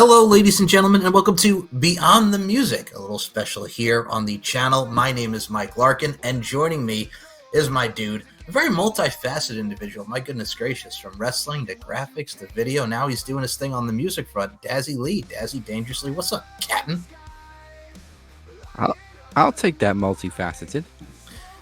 Hello, ladies and gentlemen, and welcome to Beyond the Music, a little special here on the channel. My name is Mike Larkin, and joining me is my dude, a very multifaceted individual. My goodness gracious, from wrestling to graphics to video, now he's doing his thing on the music front. Daz Lea, Dazzy Dangerously. What's up, Captain? I'll take that multifaceted.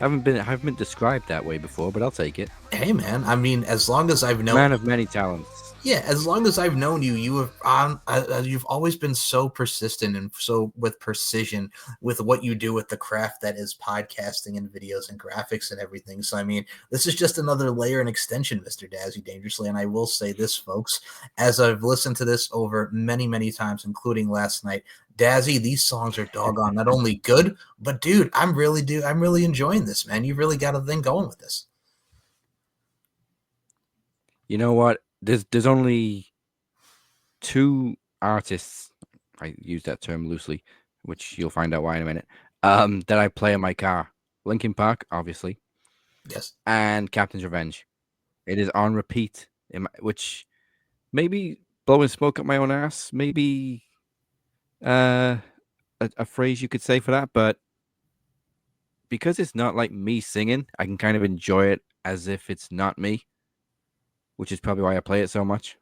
I haven't been described that way before, but I'll take it. Hey, man. I mean, as long as I've known, Man of many talents. yeah, as long as I've known you, you've always been so persistent and so with precision with what you do with the craft that is podcasting and videos and graphics and everything. So, I mean, this is just another layer and extension, Mr. Dazzy Dangerously. And I will say this, folks, as I've listened to this over many, many times, including last night, Dazzy, these songs are doggone not only good, but dude, I'm really enjoying this, man. You've really got a thing going with this. You know what? There's only two artists, I use that term loosely, which you'll find out why in a minute, that I play in my car. Linkin Park, obviously. Yes. And Captain's Revenge. It is on repeat, which maybe blowing smoke up my own ass, maybe a phrase you could say for that, but because it's not like me singing, I can kind of enjoy it as if it's not me, which is probably why I play it so much.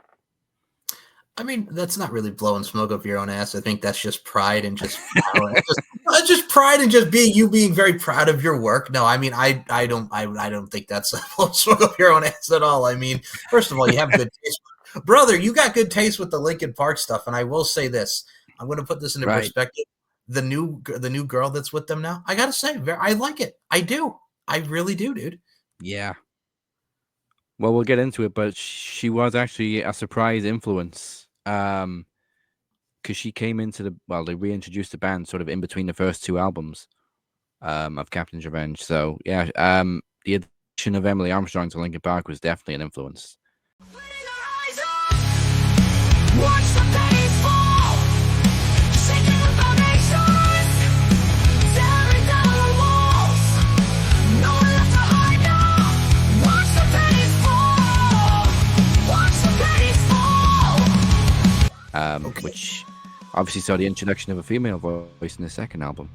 I mean, that's not really blowing smoke up your own ass. I think that's just pride and just just pride and just being very proud of your work. No, I mean, I don't think that's blowing smoke up your own ass at all. I mean, first of all, you have good taste, brother. You got good taste with the Linkin Park stuff, and I will say this. I'm going to put this into perspective. The new girl that's with them now, I gotta say, I like it. I do. I really do, dude. Yeah. Well, we'll get into it, but she was actually a surprise influence. Because she came into they reintroduced the band sort of in between the first two albums of Captain's Revenge. So yeah, the addition of Emily Armstrong to Linkin Park was definitely an influence. Which obviously saw the introduction of a female voice in the second album.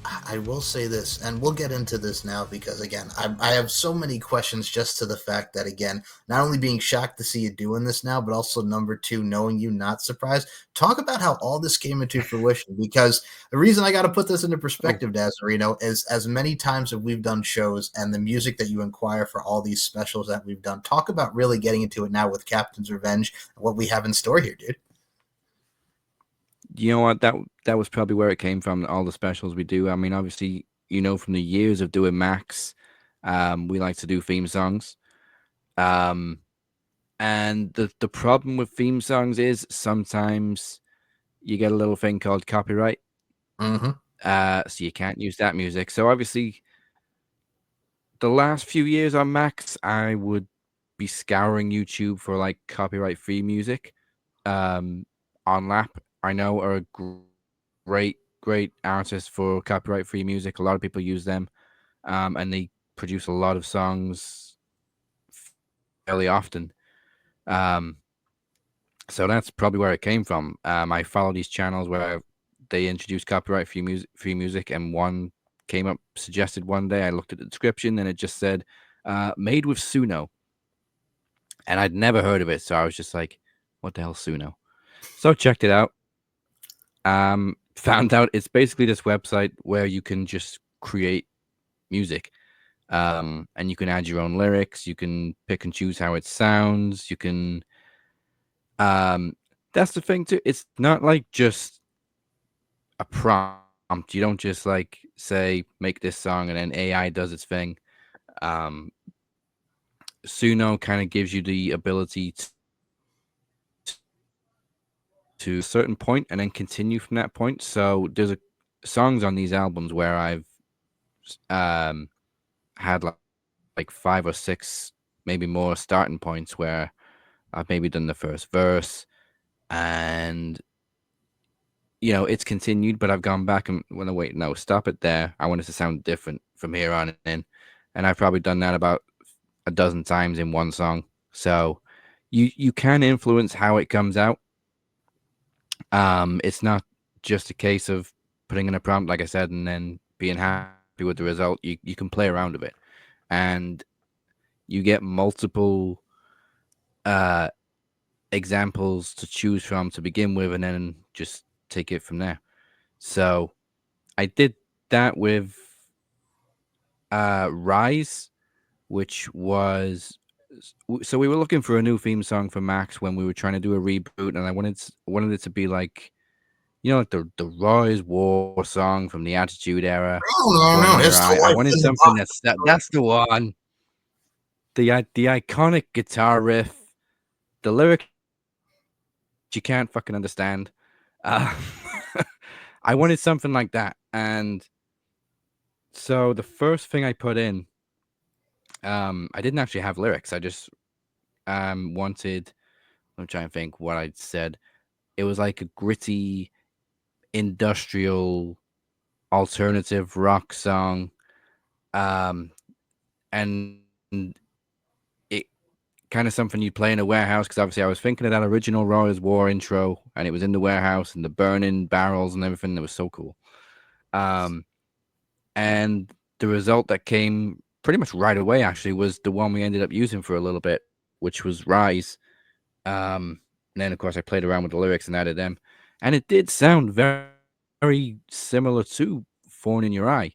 I will say this, and we'll get into this now because, again, I have so many questions just to the fact that, again, not only being shocked to see you doing this now, but also, number two, knowing you not surprised. Talk about how all this came into fruition, because the reason I got to put this into perspective, Dazarino, is as many times that we've done shows and the music that you inquire for all these specials that we've done. Talk about really getting into it now with Captain's Revenge and what we have in store here, dude. You know what? That was probably where it came from. All the specials we do. I mean, obviously, from the years of doing Max, we like to do theme songs. And the problem with theme songs is sometimes you get a little thing called copyright. Mm-hmm. So you can't use that music. So obviously, the last few years on Max, I would be scouring YouTube for like copyright-free music. On Lap, I know are a great artists for copyright-free music. A lot of people use them, and they produce a lot of songs fairly often. So that's probably where it came from. I follow these channels where they introduce copyright-free music, and one came up suggested one day. I looked at the description, and it just said, "Made with Suno," and I'd never heard of it. So I was just like, "What the hell, Suno?" So I checked it out. Found out it's basically this website where you can just create music, and you can add your own lyrics. You can pick and choose how it sounds. You can, that's the thing too. It's not like just a prompt. You don't just like say, make this song and then AI does its thing. Suno kind of gives you the ability to a certain point and then continue from that point. So there's songs on these albums where I've had like 5 or 6, maybe more starting points where I've maybe done the first verse and it's continued, but I've gone back and wait, no, stop it there. I want it to sound different from here on in. And I've probably done that about a dozen times in one song. So you can influence how it comes out. It's not just a case of putting in a prompt, like I said, and then being happy with the result. You can play around with it, and you get multiple uh, examples to choose from to begin with, and then just take it from there. So I did that with Rise, which was so we were looking for a new theme song for Max when we were trying to do a reboot, and I wanted it to be like, like the Rise War song from the Attitude Era, Oh no, Born in no, Your it's Eye. the I life wanted in the something body. that's the one. The iconic guitar riff, the lyrics you can't fucking understand. Uh, I wanted something like that, and so the first thing I put in, I didn't actually have lyrics. I just wanted. I'm trying to think what I'd said. It was like a gritty, industrial, alternative rock song, um, and it kind of something you'd play in a warehouse, because obviously I was thinking of that original Royals War intro, and it was in the warehouse and the burning barrels and everything. That was so cool. Um, and the result that came pretty much right away actually was the one we ended up using for a little bit, which was Rise. And then of course I played around with the lyrics and added them, and it did sound very similar to Thorn in Your Eye.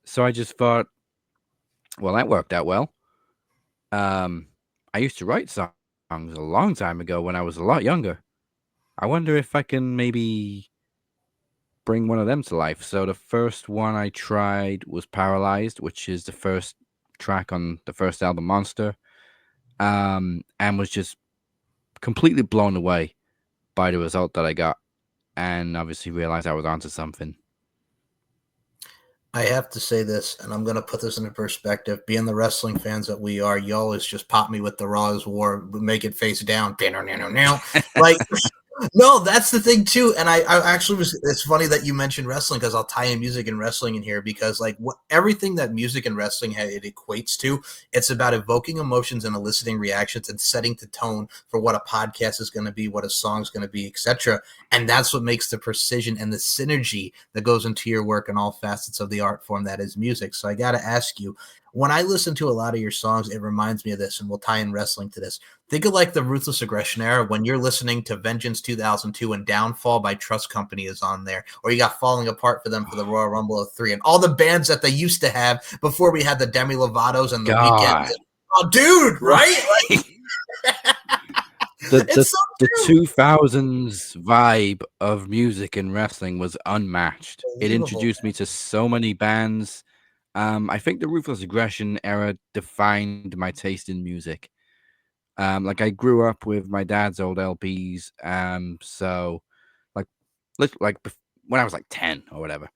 So I just thought, well, that worked out well. Um, I used to write songs a long time ago when I was a lot younger. I wonder if I can maybe bring one of them to life. So the first one I tried was Paralyzed, which is the first track on the first album, Monster, and was just completely blown away by the result that I got, and obviously realized I was onto something. I have to say this, and I'm going to put this into perspective. Being the wrestling fans that we are, you always just pop me with the Raw's War, make it face down. Like, no, that's the thing too. And I actually was. It's funny that you mentioned wrestling because I'll tie in music and wrestling in here because like everything that music and wrestling it equates to, it's about evoking emotions and eliciting reactions and setting the tone for what a podcast is going to be, what a song is going to be, etc. And that's what makes the precision and the synergy that goes into your work in all facets of the art form that is music. So I got to ask you, when I listen to a lot of your songs, it reminds me of this, and we'll tie in wrestling to this. Think of like the Ruthless Aggression era when you're listening to Vengeance 2002 and Downfall by Trust Company is on there, or you got Falling Apart for them for the Royal Rumble of 03, and all the bands that they used to have before we had the Demi Lovato's and the Weekend. God, Oh, dude, right? right. Like, the it's the so the true. 2000s vibe of music and wrestling was unmatched. It Unbelievable. introduced me to so many bands. I think the Ruthless Aggression era defined my taste in music. Like I grew up with my dad's old LPs. So like, when I was like 10 or whatever,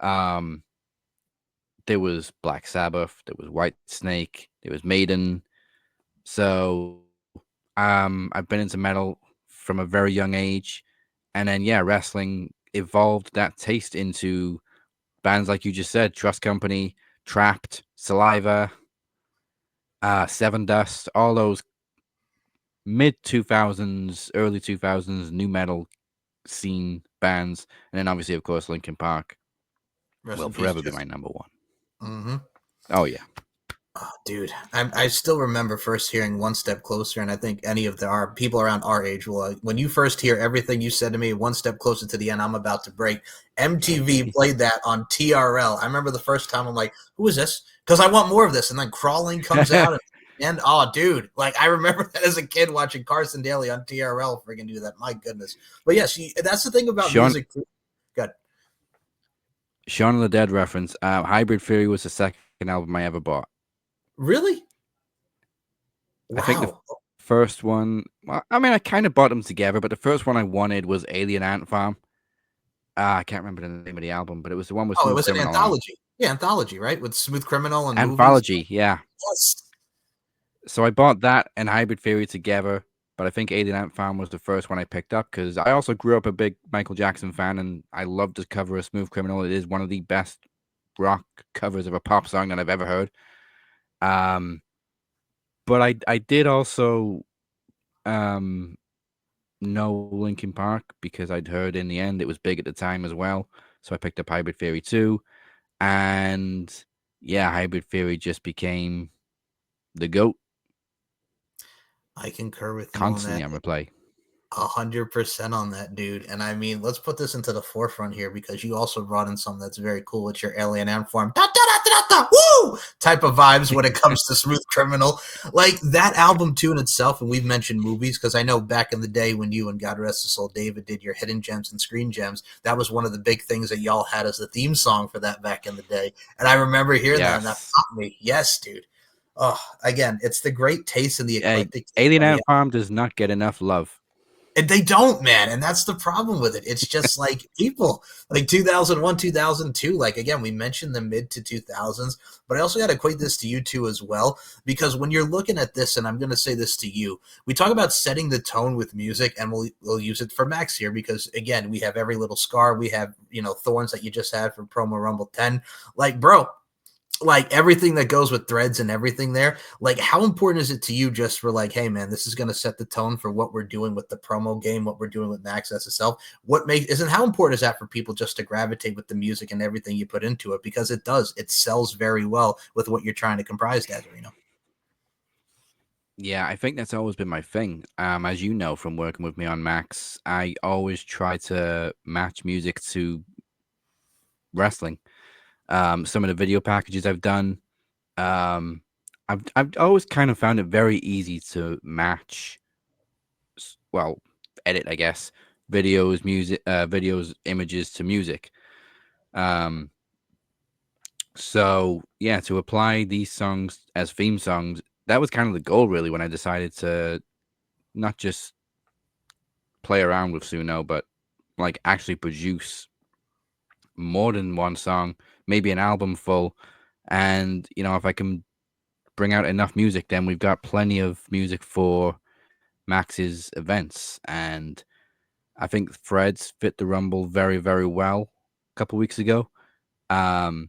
um, there was Black Sabbath, there was White Snake, there was Maiden. So, I've been into metal from a very young age, and then yeah, wrestling evolved that taste into bands like you just said, Trust Company, Trapped, Saliva, Seven Dust, all those mid 2000s, early 2000s new metal scene bands, and then obviously, of course, Linkin Park Rest will in peace, forever be Jeff. my number one. Mm-hmm. Oh yeah, Oh, dude, I still remember first hearing One Step Closer, and I think any of our people around our age will. When you first hear everything you said to me, One Step Closer to the End, I'm about to break. MTV played that on TRL. I remember the first time I'm like, "Who is this?" Because I want more of this, and then Crawling comes out, and oh, dude, like I remember that as a kid watching Carson Daly on TRL, freaking do that. My goodness, but yes, that's the thing about Sean music. Too. God, Shaun of the Dead reference. Hybrid Theory was the second album I ever bought. really? I think the Wow. first one. Well, I mean, I kind of bought them together, but the first one I wanted was Alien Ant Farm. I can't remember the name of the album, but it was the one with Oh, it Smooth was an Criminal on. anthology. Yeah, anthology, right? With Smooth Criminal and movies. Anthology, yeah. Yes. So I bought that and Hybrid Theory together, but I think Alien Ant Farm was the first one I picked up because I also grew up a big Michael Jackson fan, and I love the cover of Smooth Criminal. It is one of the best rock covers of a pop song that I've ever heard. Um, but I did also um no Linkin Park because I'd heard in the end it was big at the time as well. So I picked up Hybrid Theory too. And yeah, Hybrid Theory just became the GOAT. I concur with you on that. Constantly on replay. 100% on that, dude. And I mean, let's put this into the forefront here because you also brought in something that's very cool. It's your Alien Ant Farm da, da, da, da, da, woo type of vibes when it comes to Smooth Criminal. Like that album too in itself, and we've mentioned movies because I know back in the day when you and God rest his soul David did your Hidden Gems and Screen Gems, that was one of the big things that y'all had as the theme song for that back in the day. And I remember hearing that and that Yes. popped me. Yes, dude. Oh, again, it's the great taste and the eclectic taste Alien that we Ant have. Farm does not get enough love. And they don't, man. And that's the problem with it. It's just like people like 2001, 2002. Like, again, we mentioned the mid to 2000s, but I also got to equate this to you two as well, because when you're looking at this, and I'm going to say this to you, we talk about setting the tone with music, and we'll use it for Max here because, again, we have Every Little Scar. We have, Thorns that you just had for Promo Rumble 10. Like, bro, like everything that goes with threads and everything there, like how important is it to you just for like, hey man, this is going to set the tone for what we're doing with the promo game, what we're doing with Max SSL? What makes isn't how important is that for people just to gravitate with the music and everything you put into it? Because it sells very well with what you're trying to comprise, Daz Lea. Yeah, I think that's always been my thing. As you know from working with me on Max, I always try to match music to wrestling. Some of the video packages I've done, um, I've always kind of found it very easy to match, well, edit, I guess, videos, images to music. Um, so yeah, to apply these songs as theme songs, that was kind of the goal really when I decided to not just play around with Suno, but like actually produce more than one song, maybe an album full. And if I can bring out enough music, then we've got plenty of music for Max's events. And I think Threads fit the Rumble very, very well a couple weeks ago. Um,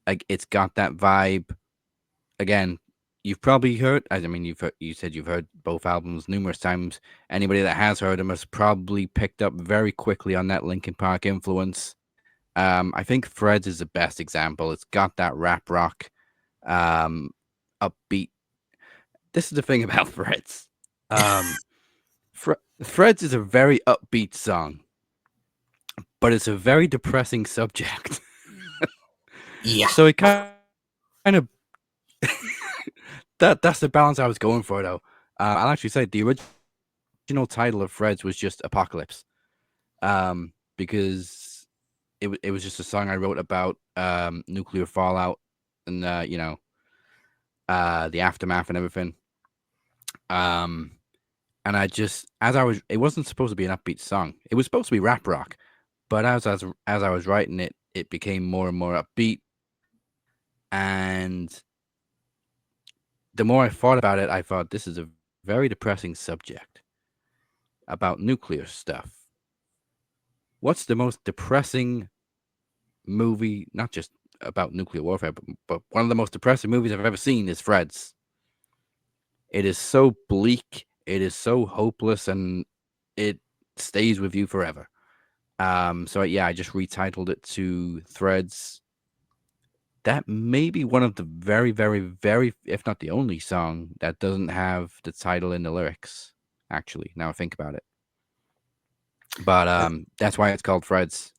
like it's got that vibe. Again, you've probably heard. I mean, you said you've heard both albums numerous times. Anybody that has heard them has probably picked up very quickly on that Linkin Park influence. I think Threads is the best example. It's got that rap rock, um, upbeat. This is the thing about Threads. Um, Threads is a very upbeat song, but it's a very depressing subject. Yeah. So it kind of that's the balance I was going for, though. I'll actually say the original title of Threads was just Apocalypse, because it was just a song I wrote about nuclear fallout and the aftermath and everything. And I just it wasn't supposed to be an upbeat song. It was supposed to be rap rock, but as I was writing it, it became more and more upbeat. And the more I thought about it, I thought this is a very depressing subject about nuclear stuff. What's the most depressing movie, not just about nuclear warfare, but one of the most depressing movies I've ever seen is Fred's. It is so bleak, it is so hopeless, and it stays with you forever. So yeah, I just retitled it to Threads. That may be one of the very, very, very, if not the only song that doesn't have the title in the lyrics. Actually, now I think about it, but that's why it's called Threads.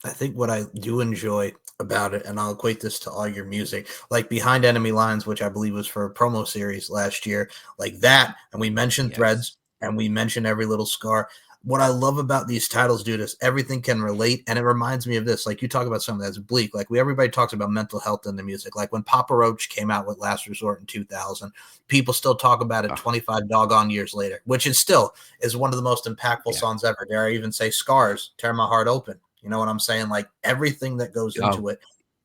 I think what I do enjoy about it, and I'll equate this to all your music, like Behind Enemy Lines, which I believe was for a promo series last year, like that. And we mentioned Yes. Threads and we mentioned Every Little Scar. What I love about these titles, dude, is everything can relate. And it reminds me of this. Like you talk about something that's bleak. Like everybody talks about mental health in the music. Like when Papa Roach came out with Last Resort in 2000, people still talk about it Oh, 25 doggone years later, which is one of the most impactful yeah. songs ever. Dare I even say Scars, Tear My Heart Open. You know what I'm saying? Like everything that goes Oh, into it.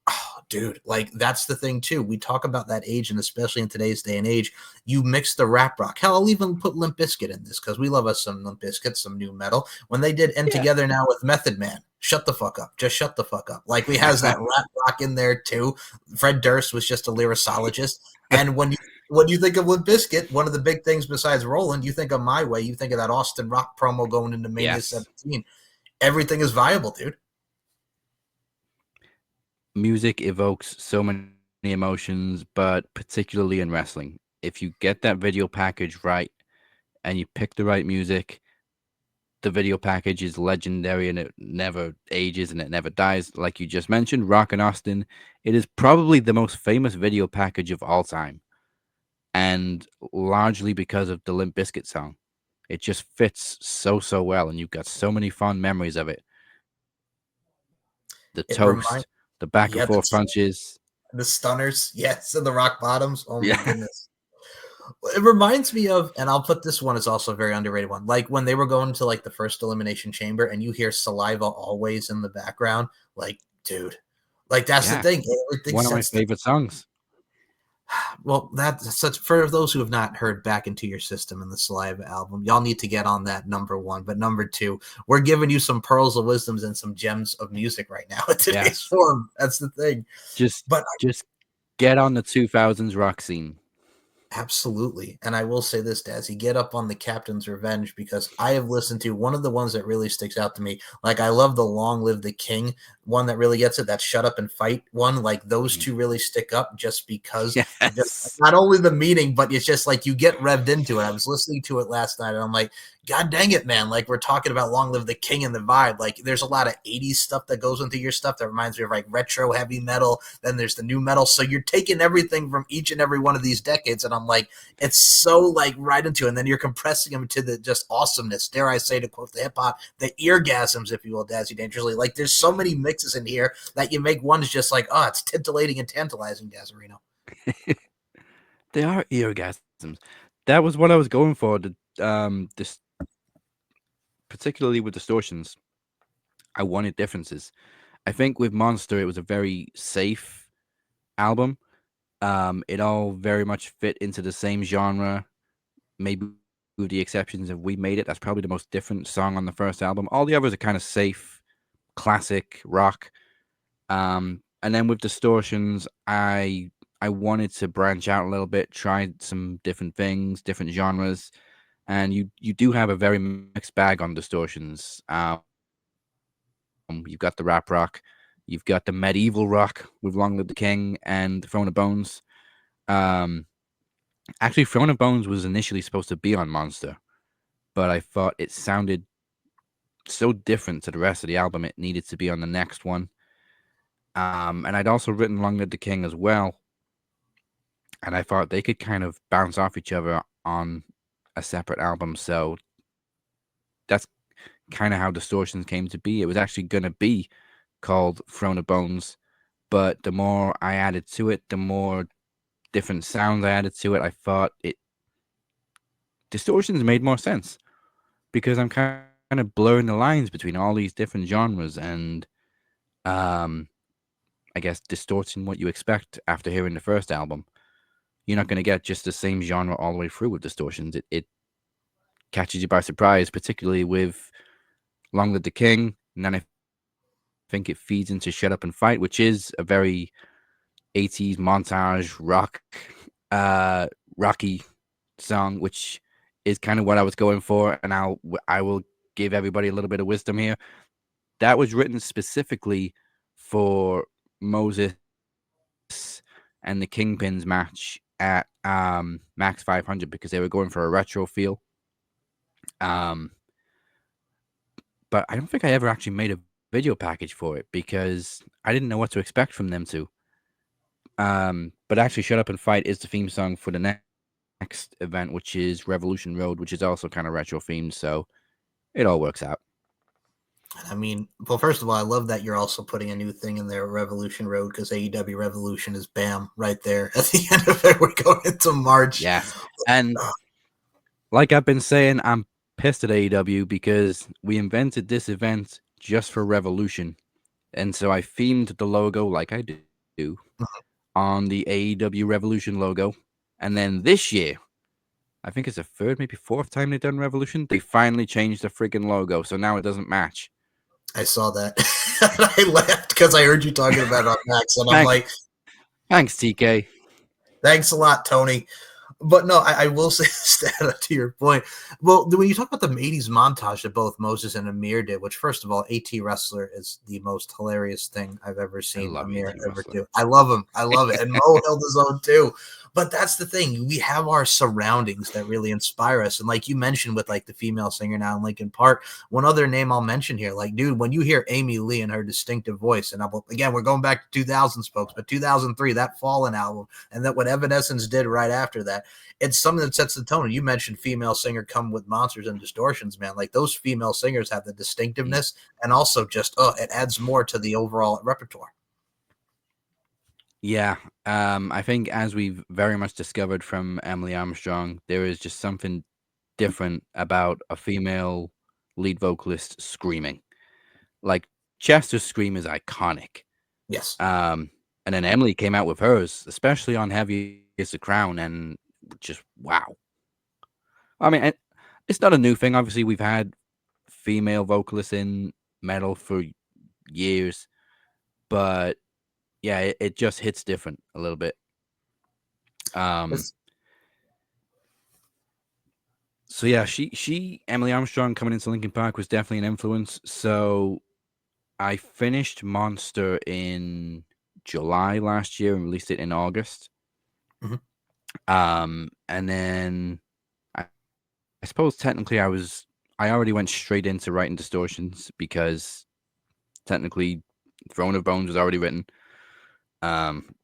Oh, dude, like that's the thing too. We talk about that age, and especially in today's day and age, you mix the rap rock. Hell, I'll even put Limp Bizkit in this because we love us some Limp Bizkit, some new metal. When they did End yeah. Together Now with Method Man, shut the fuck up. Just shut the fuck up. Like we has that rap rock in there too. Fred Durst was just a lyricologist. And when you when you think of Limp Bizkit, one of the big things besides Roland, you think of My Way, you think of that Austin Rock promo going into Mania Yes. 17. Everything is viable, dude. Music evokes so many emotions, but particularly in wrestling. If you get that video package right and you pick the right music, the video package is legendary and it never ages and it never dies. Like you just mentioned, Rock and Austin, it is probably the most famous video package of all time. And largely because of the Limp Bizkit song. It just fits so well, and you've got so many fond memories of it. The It remind toast, the back and yeah, forth punches. the stunners, yes, and the rock bottoms. Oh my Yeah. goodness. It reminds me of, and I'll put this one as also a very underrated one. Like when they were going to like the first elimination chamber, and you hear Saliva always in the background. Like, dude, like that's the Yeah. thing. Everything One of my sets the favorite songs. well. That's such for those who have not heard "Back into Your System" in the Saliva album. Y'all need to get on that number one. But number two, we're giving you some pearls of wisdoms and some gems of music right now in today's Yes. form. That's the thing. Just But just get on the 2000s rock scene. absolutely. And I will say this, Daz, you get up on the Captain's Revenge because I have listened to one of the ones that really sticks out to me. Like, I love the Long Live the King one that really gets it, that Shut Up and Fight one. Like, those two really stick up just because of just Yes. not only the meaning, but it's just like you get revved into it. I was listening to it last night and I'm like, God dang it, man. Like, we're talking about Long Live the King and the vibe. Like, there's a lot of 80s stuff that goes into your stuff that reminds me of like retro heavy metal. Then there's the new metal. So you're taking everything from each and every one of these decades. And I'm like, it's so like right into it. And then you're compressing them to the just awesomeness. Dare I say, to quote the hip hop, the eargasms, if you will, Dazzy Dangerously. Like, there's so many mixes in here that you make one's just like, oh, it's titillating and tantalizing, Dazzarino. They are eargasms. That was what I was going for. This particularly with Distortions. I wanted differences. I think with Monster, it was a very safe album. It all very much fit into the same genre, maybe with the exceptions of We Made It. That's probably the most different song on the first album. All the others are kind of safe, classic rock. And then with Distortions, I wanted to branch out a little bit, try some different things, different genres. And you do have a very mixed bag on Distortions. You've got the rap rock, you've got the medieval rock with Long Live the King and Throne of Bones. Um, Actually, Throne of Bones was initially supposed to be on Monster, but I thought it sounded so different to the rest of the album. It needed to be on the next one. And I'd also written Long Live the King as well, and I thought they could kind of bounce off each other on a separate album. So that's kind of how Distortions came to be. It was actually going to be called Throne of Bones, but the more I added to it, the more different sounds I added to it, I thought it Distortions made more sense because I'm kind of blurring the lines between all these different genres and um I guess distorting what you expect after hearing the first album. You're not going to get just the same genre all the way through with Distortions. It catches you by surprise, particularly with Long Live the King, and then I think it feeds into Shut Up and Fight, which is a very 80s montage rock, uh, rocky song, which is kind of what I was going for. And I will give everybody a little bit of wisdom here. That was written specifically for Moses and the Kingpins match at Max 500 because they were going for a retro feel. Um, but I don't think I ever actually made a video package for it because I didn't know what to expect from them two. But actually, Shut Up and Fight is the theme song for the next event, which is Revolution Road, which is also kind of retro themed. So it all works out. I mean, well, first of all, I love that you're also putting a new thing in there, Revolution Road, because AEW Revolution is bam right there at the end of it. We're going into March. Yes. And like I've been saying, I'm pissed at AEW because we invented this event just for Revolution. And so I themed the logo like I do on the AEW Revolution logo. And then this year, I think it's the third, maybe fourth time they've done Revolution. They finally changed the freaking logo, so now it doesn't match. I saw that. I laughed because I heard you talking about it on Max, and I'm like, Thanks, TK. thanks a lot, Tony. But no, I will say to your point. Well, when you talk about the '80s montage that both Moses and Amir did, which first of all, AT Wrestler is the most hilarious thing I've ever I seen love Amir AT ever Wrestler. do. I love him. I love it. And Mo held his own too. But that's the thing. We have our surroundings that really inspire us. And like you mentioned with like the female singer now in Linkin Park, one other name I'll mention here, like, dude, when you hear Amy Lee and her distinctive voice, and again, we're going back to 2000s, folks, but 2003, that Fallen album, and that what Evanescence did right after that, it's something that sets the tone. And you mentioned female singer come with Monsters and Distortions, man. Like those female singers have the distinctiveness and also just it adds more to the overall repertoire. Yeah, I think as we've very much discovered from Emily Armstrong, there is just something different about a female lead vocalist screaming. Like Chester's scream is iconic. Yes. And then Emily came out with hers, especially on Heavy is the Crown, and just wow. I mean, it's not a new thing. Obviously, we've had female vocalists in metal for years, but yeah, it just hits different a little bit. It's, So yeah, she Emily Armstrong coming into Linkin Park was definitely an influence. So I finished Monster in July last year and released it in August. mhm. And then I suppose technically I already went straight into writing Distortions because technically Throne of Bones was already written. Um,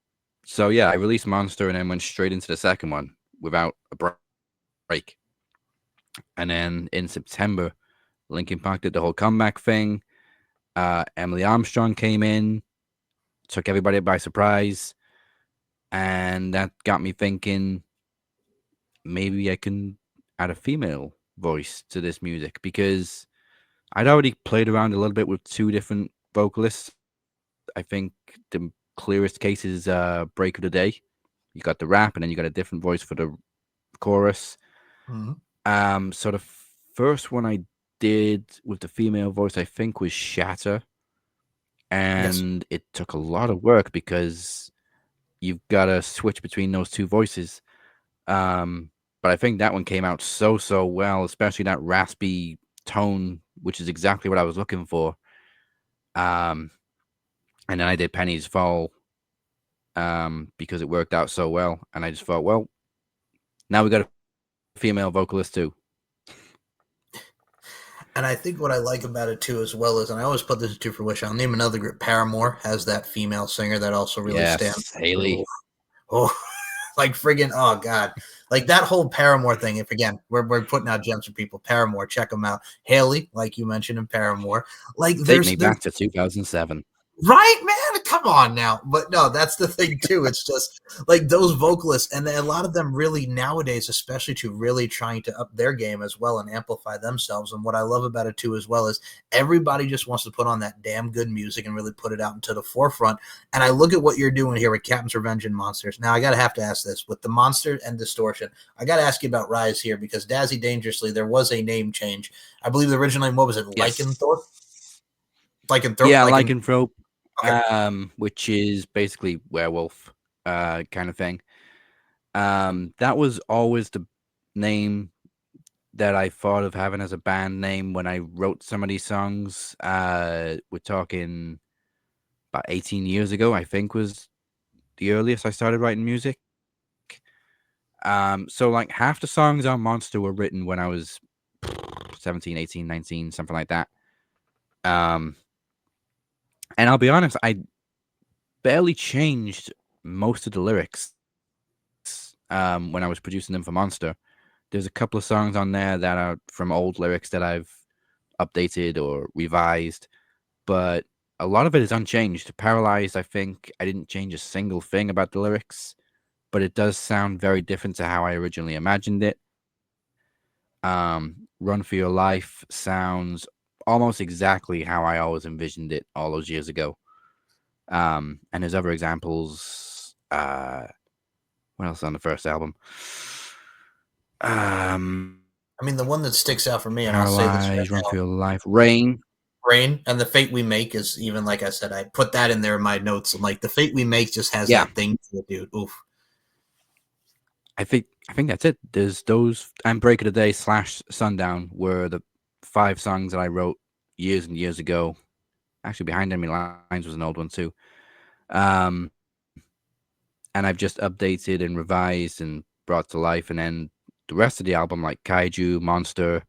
so yeah, I released Monster and then went straight into the second one without a break. And then in September, Linkin Park did the whole comeback thing. Emily Armstrong came in, took everybody by surprise, and that got me thinking maybe I can add a female voice to this music because I'd already played around a little bit with two different vocalists. I think the clearest case is Break of the Day. You got the rap, and then you got a different voice for the chorus. Mhm. So the first one I did with the female voice, I think, was Shatter, Yes. and it took a lot of work because you've got to switch between those two voices. But I think that one came out so well, especially that raspy tone, which is exactly what I was looking for. Um, and then I did Penny's Fall because it worked out so well, and I just thought, well, now we got a female vocalist too. And I think what I like about it too, as well, is, and I always put this to fruition. I'll name another group. Paramore has that female singer that also really stands. Yes, Haley. Oh, like friggin' oh god, like that whole Paramore thing. If again, we're putting out gems for people. Paramore, check them out. Haley, like you mentioned in Paramore, like Take me there's back to 2007. right, man. Come on now. But no, that's the thing too. It's just like those vocalists, and a lot of them really nowadays, especially to really trying to up their game as well and amplify themselves. And what I love about it too, as well, is everybody just wants to put on that damn good music and really put it out into the forefront. And I look at what you're doing here with Captain's Revenge and Monsters. Now I gotta have to ask this with the Monster and Distortion. I gotta ask you about Rise here because Dazzy Dangerously, there was a name change. I believe the original name, what was it? Yes. Lycanthrope? Lycanthrope? Yeah, Lycan. Lycanthrope, Okay. which is basically werewolf kind of thing. That was always the name that I thought of having as a band name when I wrote some of these songs. We're talking about 18 years ago, I think was the earliest I started writing music. So like half the songs on Monster were written when I was 17, 18, 19, something like that. Um, and I'll be honest, I barely changed most of the lyrics when I was producing them for Monster. There's a couple of songs on there that are from old lyrics that I've updated or revised, but a lot of it is unchanged. Paralyzed, I think I didn't change a single thing about the lyrics, but it does sound very different to how I originally imagined it. Run for Your Life sounds almost exactly how I always envisioned it all those years ago. And there's other examples. What else on the first album? I mean, the one that sticks out for me, and I'll say this right Paralyzed, Run for now, Your Life, Rain. Rain and the Fate We Make is even like I said, I put that in there in my notes. And like the Fate We Make just has Yeah, that thing to it, dude. Oof. I think I think that's it. There's those and Break of the Day slash Sundown were the 5 songs that I wrote years and years ago. Actually, Behind Enemy Lines was an old one too. Um, and I've just updated and revised and brought to life. And then the rest of the album, like Kaiju, Monster,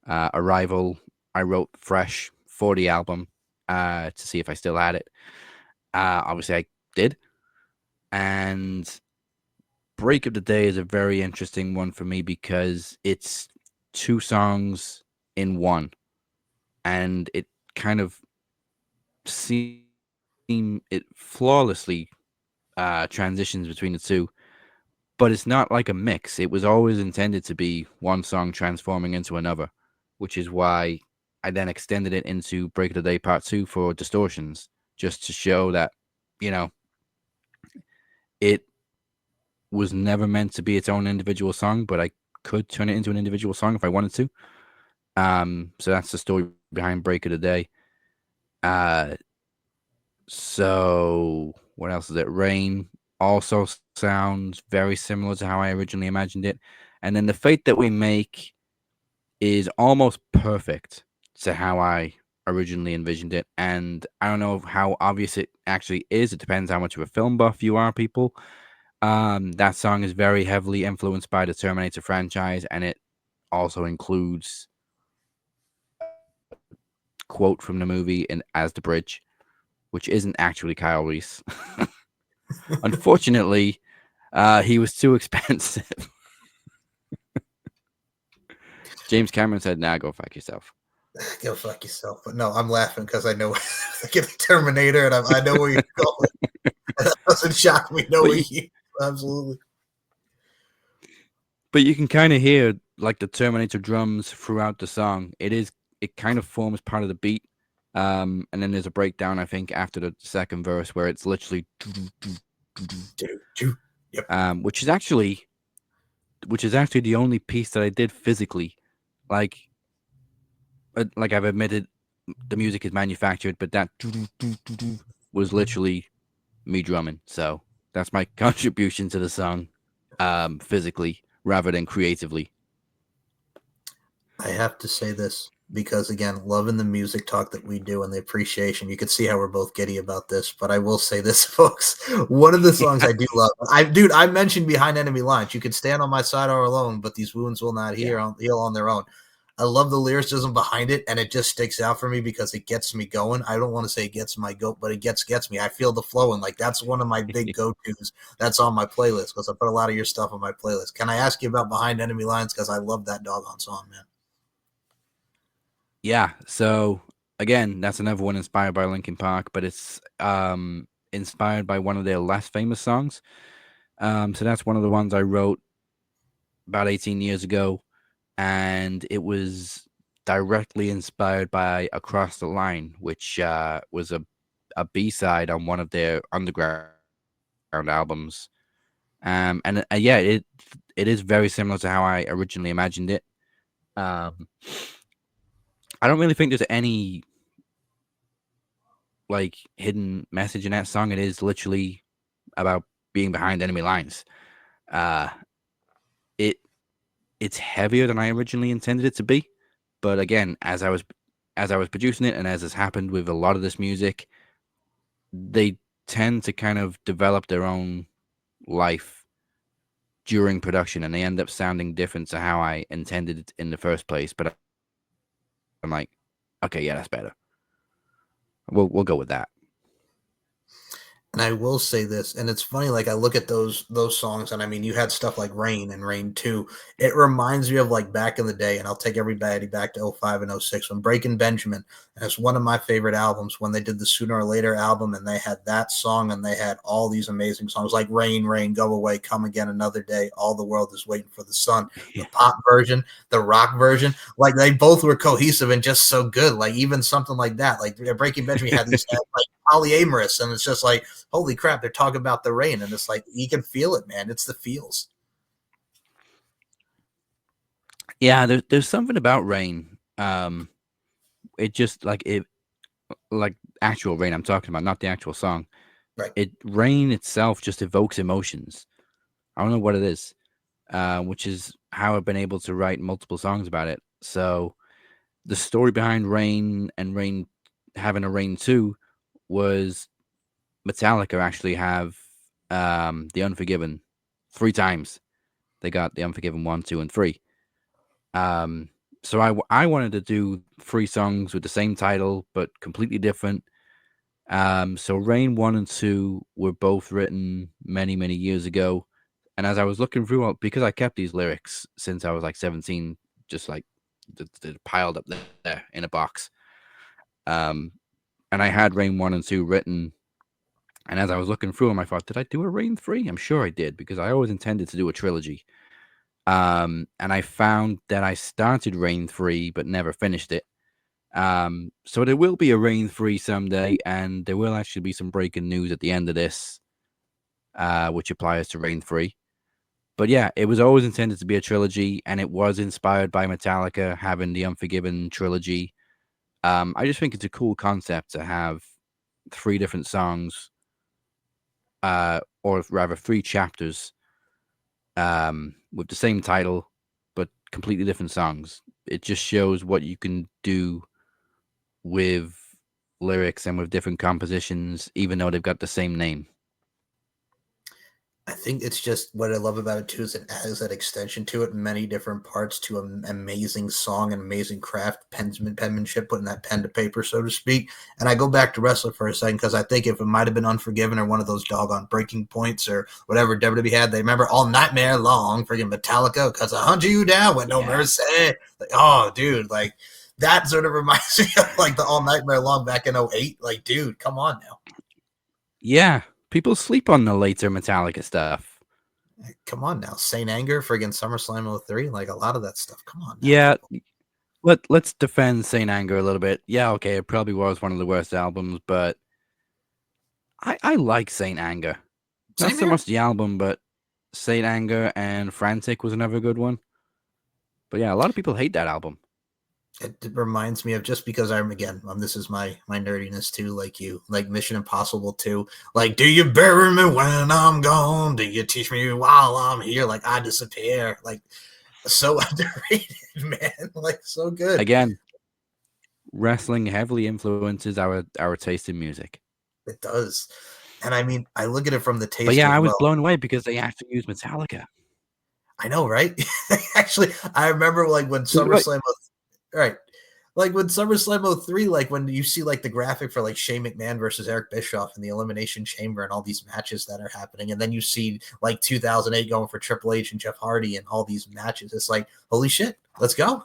Arrival, I wrote fresh for the album to see if I still had it. Obviously, I did. And Break of the Day is a very interesting one for me because it's 2 songs in one, and it kind of it flawlessly transitions between the two. But it's not like a mix. It was always intended to be one song transforming into another, which is why I then extended it into Break of the Day Part 2 for Distortions, just to show that, you know, it was never meant to be its own individual song, but I could turn it into an individual song if I wanted to. So that's the story behind Break of the Day. Uh, so what else is it? Rain also sounds very similar to how I originally imagined it. And then the fate that we make is almost perfect to how I originally envisioned it. And I don't know how obvious it actually is. It depends how much of a film buff you are, people. That song is very heavily influenced by the Terminator franchise, and it also includes quote from the movie in as the bridge, which isn't actually Kyle Reese. Unfortunately, he was too expensive. James Cameron said, "Nah, go fuck yourself." Go fuck yourself. But no, I'm laughing because I know I get the Terminator, and I know where you're going. That doesn't shock me. No, But you, absolutely. but you can kind of hear like the Terminator drums throughout the song. It kind of forms part of the beat. And then there's a breakdown, I think, after the second verse where it's literally, Yep. which is actually the only piece that I did physically. Like, like I've admitted, the music is manufactured, but that was literally me drumming. So that's my contribution to the song, physically rather than creatively. I have to say this because again, loving the music talk that we do and the appreciation. You can see how we're both giddy about this, but I will say this, folks. One of the songs I do love, I mentioned Behind Enemy Lines. You can stand on my side or alone, but these wounds will not heal on their own. I love the lyricism behind it, and it just sticks out for me because it gets me going. I don't want to say it gets my goat, but it gets me. I feel the flow, and like that's one of my big go-tos that's on my playlist because I put a lot of your stuff on my playlist. Can I ask you about Behind Enemy Lines? Because I love that doggone song, man. Yeah. So again, that's another one inspired by Linkin Park, but it's inspired by one of their less famous songs. So that's one of the ones I wrote about 18 years ago, and it was directly inspired by Across the Line, which was a B side on one of their underground albums. And yeah, it is very similar to how I originally imagined it. Um, I don't really think there's any like hidden message in that song. It is literally about being behind enemy lines. Uh, it it's heavier than I originally intended it to be, but again, as I was producing it, and as has happened with a lot of this music, they tend to kind of develop their own life during production, and they end up sounding different to how I intended it in the first place. But I'm like, okay, yeah, that's better. We'll go with that. And I will say this, and it's funny, like I look at those songs, and I mean, you had stuff like Rain and Rain 2. It reminds me of like back in the day, and I'll take everybody back to '05 and '06 when Breaking Benjamin, and it's one of my favorite albums when they did the Sooner or Later album, and they had that song, and they had all these amazing songs like Rain, Rain, Go Away, Come Again Another Day, All the World is Waiting for the Sun, the Yeah. pop version, the rock version, like they both were cohesive and just so good. Like even something like that, like Breaking Benjamin had these like polyamorous, and it's just like holy crap, they're talking about the rain, and it's like you can feel it, man. It's the feels. Yeah, there's something about Rain. It just like actual rain I'm talking about, not the actual song. Right. Rain itself just evokes emotions. I don't know what it is. which is how I've been able to write multiple songs about it. So the story behind Rain and Rain having a Rain 2 was Metallica actually have The Unforgiven 3 times. They got The Unforgiven 1, 2, and 3. So I wanted to do 3 songs with the same title but completely different. So Rain 1 and 2 were both written many, many years ago. And as I was looking through, because I kept these lyrics since I was like 17, just like they're piled up there in a box. And I had Rain 1 and 2 written. And as I was looking through them, I thought, did I do a Rain 3? I'm sure I did, because I always intended to do a trilogy. And I found that I started Rain 3 but never finished it. So there will be a Rain 3 someday, and there will actually be some breaking news at the end of this, which applies to Rain 3. But yeah, it was always intended to be a trilogy, and it was inspired by Metallica having the Unforgiven trilogy. I just think it's a cool concept to have 3 different songs, or rather 3 chapters, with the same title, but completely different songs. It just shows what you can do with lyrics and with different compositions, even though they've got the same name. I think it's just what I love about it too is it has that extension to it, many different parts to an amazing song and amazing craft, penmanship, putting that pen to paper, so to speak. And I go back to wrestling for a second because I think if it might have been Unforgiven or one of those doggone breaking points or whatever WWE had, they remember all nightmare long, freaking Metallica, because I hunt you down with no mercy. Like, oh, dude, like that sort of reminds me of like the All Nightmare Long back in 08. Like, dude, come on now. Yeah, people sleep on the later Metallica stuff. Come on now. Saint Anger, friggin' SummerSlam 03, like a lot of that stuff. Come on now. Yeah, let's defend Saint Anger a little bit. Yeah, okay, it probably was one of the worst albums, but I like Saint Anger. Not Same so here. much the album, but Saint Anger and Frantic was another good one. But yeah, a lot of people hate that album. It reminds me of, just because I'm again, this is my nerdiness too, like you, like Mission Impossible 2. Like, do you bury me when I'm gone? Do you teach me while I'm here? Like, I disappear. Like, so underrated, man. Like, so good. Again, wrestling heavily influences our taste in music. It does. And I mean, I look at it from the But taste yeah, as I was well. blown away because they actually used Metallica. I know, right? Actually, I remember like when SummerSlam, right? Like when SummerSlam 03, like when you see like the graphic for like Shane McMahon versus Eric Bischoff in the Elimination Chamber and all these matches that are happening, and then you see like 2008 going for Triple H and Jeff Hardy and all these matches. It's like, holy shit, let's go,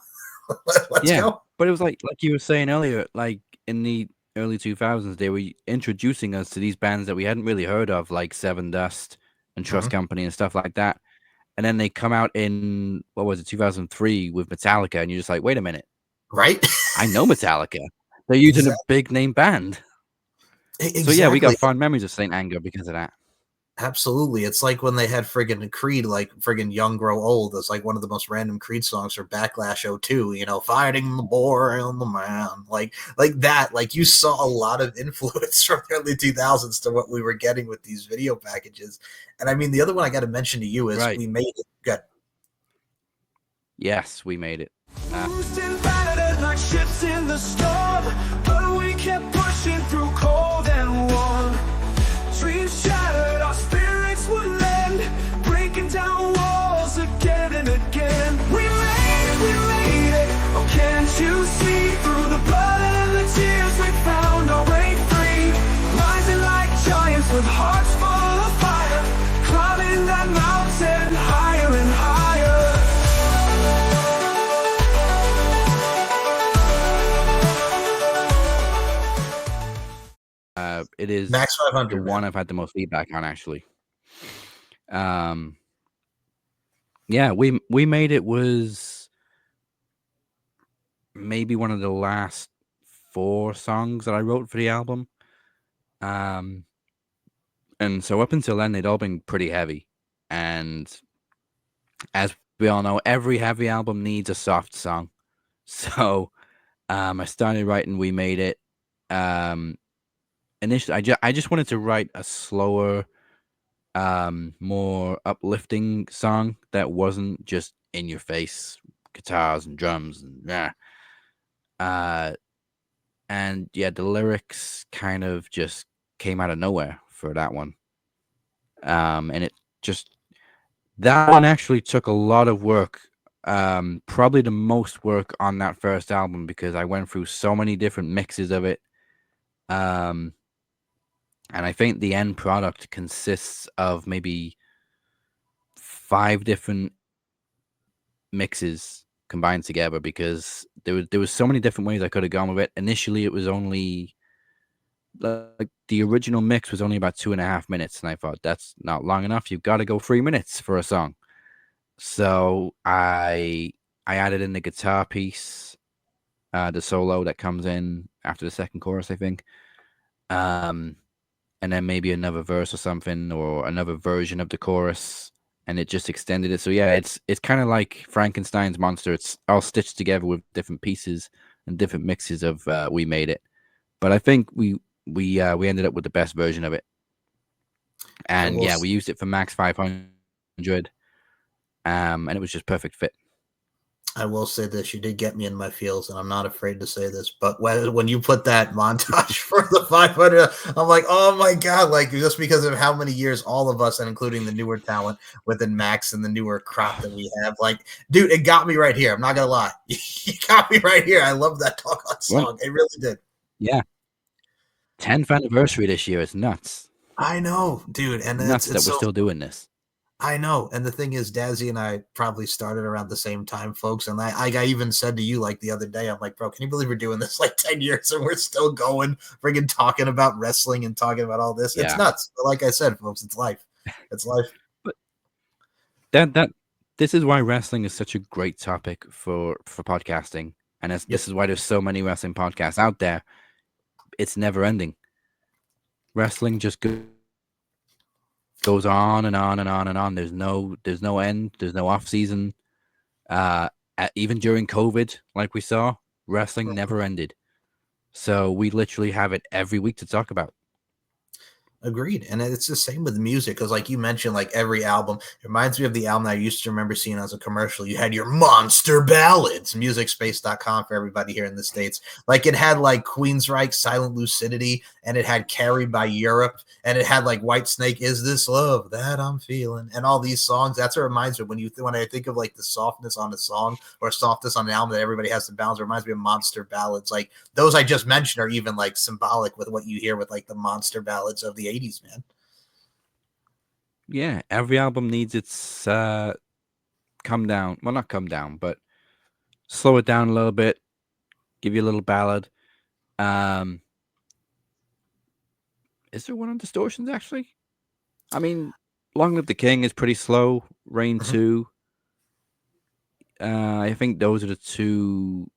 let's go. But it was like you were saying earlier, like in the early 2000s, they were introducing us to these bands that we hadn't really heard of, like Seven Dust and Trust Company and stuff like that. And then they come out in, what was it, 2003 with Metallica, and you're just like, wait a minute, Right? I know Metallica. They're using a big name band. Exactly. So yeah, we got fond memories of Saint Anger because of that. Absolutely. It's like when they had friggin' Creed, like friggin' Young Grow Old. It's like one of the most random Creed songs for Backlash 02, fighting the boy and the man. Like that. Like you saw a lot of influence from the early 2000s to what we were getting with these video packages. And I mean, the other one I got to mention to you is We Made It. Good. Yes, We Made It. Like ships in the storm, but we kept pushing through cold and warm. Dreams shattered, our spirits would lend, breaking down walls again and again. We made it. Oh, can't you see? Through the blood and the tears, we found our way free. Rising like giants with hearts full of fire, climbing that mountain higher and higher. It is Max 500, the one I've had the most feedback on, actually. Yeah, we Made It was maybe one of the last 4 songs that I wrote for the album. And so up until then, they'd all been pretty heavy. And as we all know, every heavy album needs a soft song. So I started writing We Made It. Initially, I just wanted to write a slower, more uplifting song that wasn't just in your face guitars and drums and and yeah, the lyrics kind of just came out of nowhere for that one. And it just that one actually took a lot of work. Probably the most work on that first album because I went through so many different mixes of it. And I think the end product consists of maybe 5 different mixes combined together because there was so many different ways I could have gone with it. Initially, it was only like the original mix was only about 2.5 minutes, and I thought that's not long enough. You've got to go 3 minutes for a song. So I added in the guitar piece, the solo that comes in after the second chorus, I think. And then maybe another verse or something, or another version of the chorus, and it just extended it. So yeah, it's kind of like Frankenstein's monster. It's all stitched together with different pieces and different mixes of We Made It. But I think we ended up with the best version of it. And yeah, we used it for Max 500, and it was just perfect fit. I will say this: you did get me in my feels, and I'm not afraid to say this. But when you put that montage for the 500, I'm like, oh my god! Like just because of how many years all of us, and including the newer talent within Max and the newer crop that we have, like, dude, it got me right here. I'm not gonna lie, you got me right here. I love that doggone song. Well, it really did. Yeah, 10th anniversary this year. It's nuts. I know, dude, and nuts that we're still doing this. I know, and the thing is, Dazzy and I probably started around the same time, folks. And I even said to you like the other day, I'm like, bro, can you believe we're doing this like 10 years and we're still going, friggin' talking about wrestling and talking about all this? Yeah. It's nuts. But like I said, folks, it's life. It's life. But this is why wrestling is such a great topic for podcasting, and this is why there's so many wrestling podcasts out there. It's never ending. Wrestling just goes on and on and on and on. There's no end. There's no off season. Even during COVID, like we saw, wrestling never ended. So we literally have it every week to talk about. Agreed. And it's the same with music, because like you mentioned, like every album, it reminds me of the album I used to remember seeing as a commercial. You had your monster ballads, musicspace.com for everybody here in the States. Like it had like Queensryche, Silent Lucidity, and it had Carried by Europe, and it had like Whitesnake, Is This Love That I'm Feeling, and all these songs. That's what reminds me when I think of like the softness on a song or softness on an album that everybody has to balance. It reminds me of monster ballads. Like those I just mentioned are even like symbolic with what you hear with like the monster ballads of the 80s, man. Yeah, every album needs its come down. Well, not come down, but slow it down a little bit. Give you a little ballad. Is there one on Distortions, actually? I mean, Long Live the King is pretty slow. Rain 2. I think those are the two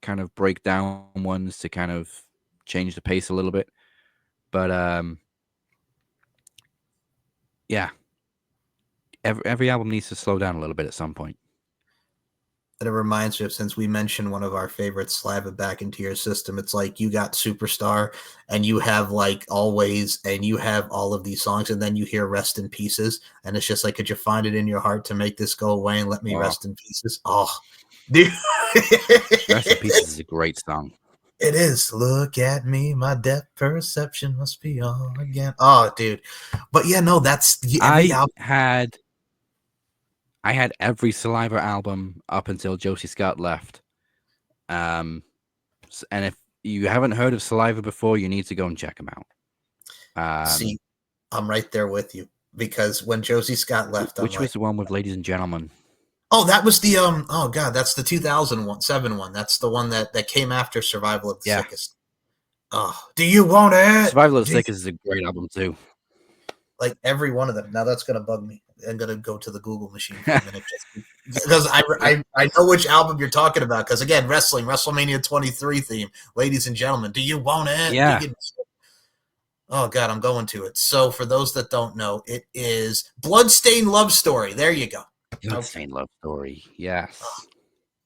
kind of breakdown ones to kind of change the pace a little bit. But yeah, every album needs to slow down a little bit at some point. And it reminds me of, since we mentioned one of our favorites, Slap It Back Into Your System, it's like you got Superstar and you have like Always and you have all of these songs, and then you hear Rest in Pieces, and it's just like, could you find it in your heart to make this go away and let me rest in pieces? Oh, dude. Rest in Pieces is a great song. It is. Look at me, my depth perception must be on again. Oh, dude. But yeah, no, that's I had every Saliva album up until Josie Scott left. And if you haven't heard of Saliva before, you need to go and check them out. See, I'm right there with you, because when Josie Scott left, which was the one with Ladies and Gentlemen? Oh, that was the oh god, that's the 2007 one. That's the one that came after Survival of the Sickest. Oh, do you want it? Survival of the Sickest is a great album too. Like every one of them. Now that's gonna bug me. I'm gonna go to the Google machine for a minute, because I know which album you're talking about. Because again, wrestling, WrestleMania 23 theme, Ladies and Gentlemen. Do you want it? Yeah. Oh god, I'm going to it. So for those that don't know, it is Bloodstained Love Story. There you go. Bloodstained Love Story. Yes.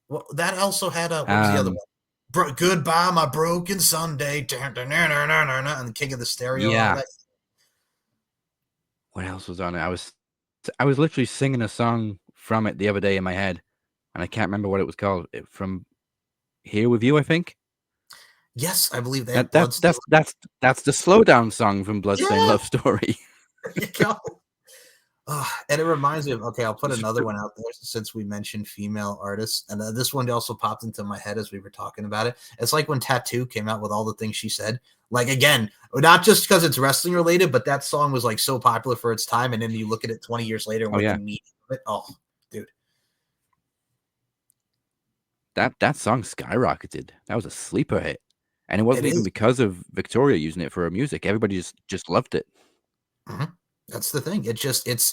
Well, that also had what was the other one? Goodbye, My Broken Sunday, and the King of the Stereo. Yeah. What else was on it? I was literally singing a song from it the other day in my head, and I can't remember what it was called. From Here With You, I think. Yes, I believe they have That that Bloodstone. that's the slowdown song from Bloodstained Yeah, Love Story. there you go. And it reminds me of, okay, I'll put It's another one out there since we mentioned female artists. And this one also popped into my head as we were talking about it. It's like when Tattoo came out with all the things she said. Like, again, not just because it's wrestling related, but that song was like so popular for its time. And then you look at it 20 years later and Oh what yeah, the meaning of it. Oh, dude. that song skyrocketed. That was a sleeper hit, and it It wasn't even is. because of Victoria using it for her music. Everybody just loved it. Mhm. That's the thing. It's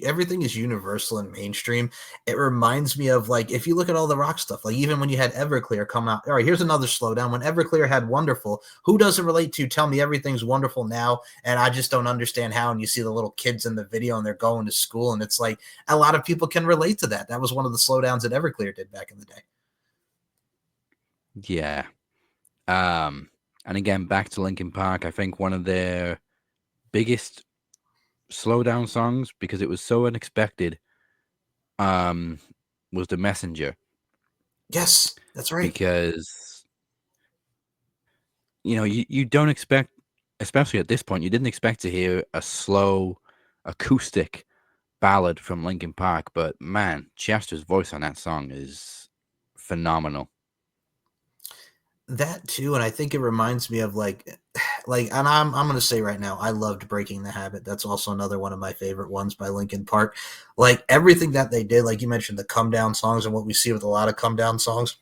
everything is universal and mainstream. It reminds me of, like, if you look at all the rock stuff, like even when you had Everclear come out. All right, here's another slowdown. When Everclear had Wonderful, who doesn't relate to Tell Me Everything's Wonderful Now, and I just don't understand how. And you see the little kids in the video and they're going to school, and it's like a lot of people can relate to that. That was one of the slowdowns that Everclear did back in the day. Yeah. And again, back to Linkin Park. I think one of their biggest slowdown songs, because it was so unexpected, was The Messenger. Yes, that's right. Because you don't expect, especially at this point, you didn't expect to hear a slow acoustic ballad from Linkin Park, but man, Chester's voice on that song is phenomenal. That too, and I think it reminds me of like, and I'm gonna say right now, I loved Breaking the Habit. That's also another one of my favorite ones by Linkin Park. Like everything that they did, like you mentioned, the come down songs and what we see with a lot of come down songs.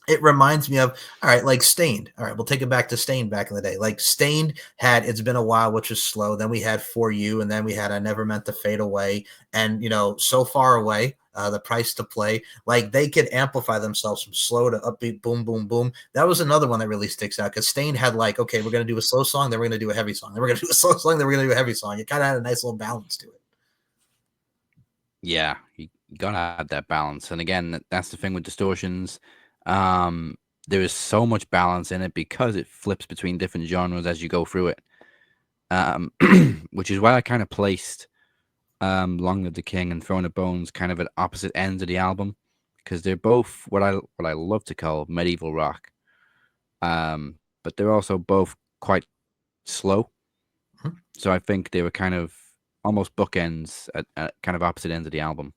It reminds me of, all right, like Stained. All right, we'll take it back to Stained back in the day. Like Stained had It's Been a While, which was slow. Then we had For You, and then we had I Never Meant to Fade Away, and So Far Away, The Price to Play. Like they could amplify themselves from slow to upbeat, boom, boom, boom. That was another one that really sticks out because Stained had like, okay, we're gonna do a slow song, then we're gonna do a heavy song, then we're gonna do a slow song, then we're gonna do a heavy song. It kind of had a nice little balance to it. Yeah, you gotta have that balance. And again, that's the thing with Distortions. There is so much balance in it because it flips between different genres as you go through it. Which is why I kind of placed Long Live the King and Throne of Bones kind of at opposite ends of the album, because they're both what I love to call medieval rock. But they're also both quite slow. Mhm. So I think they were kind of almost bookends at kind of opposite ends of the album.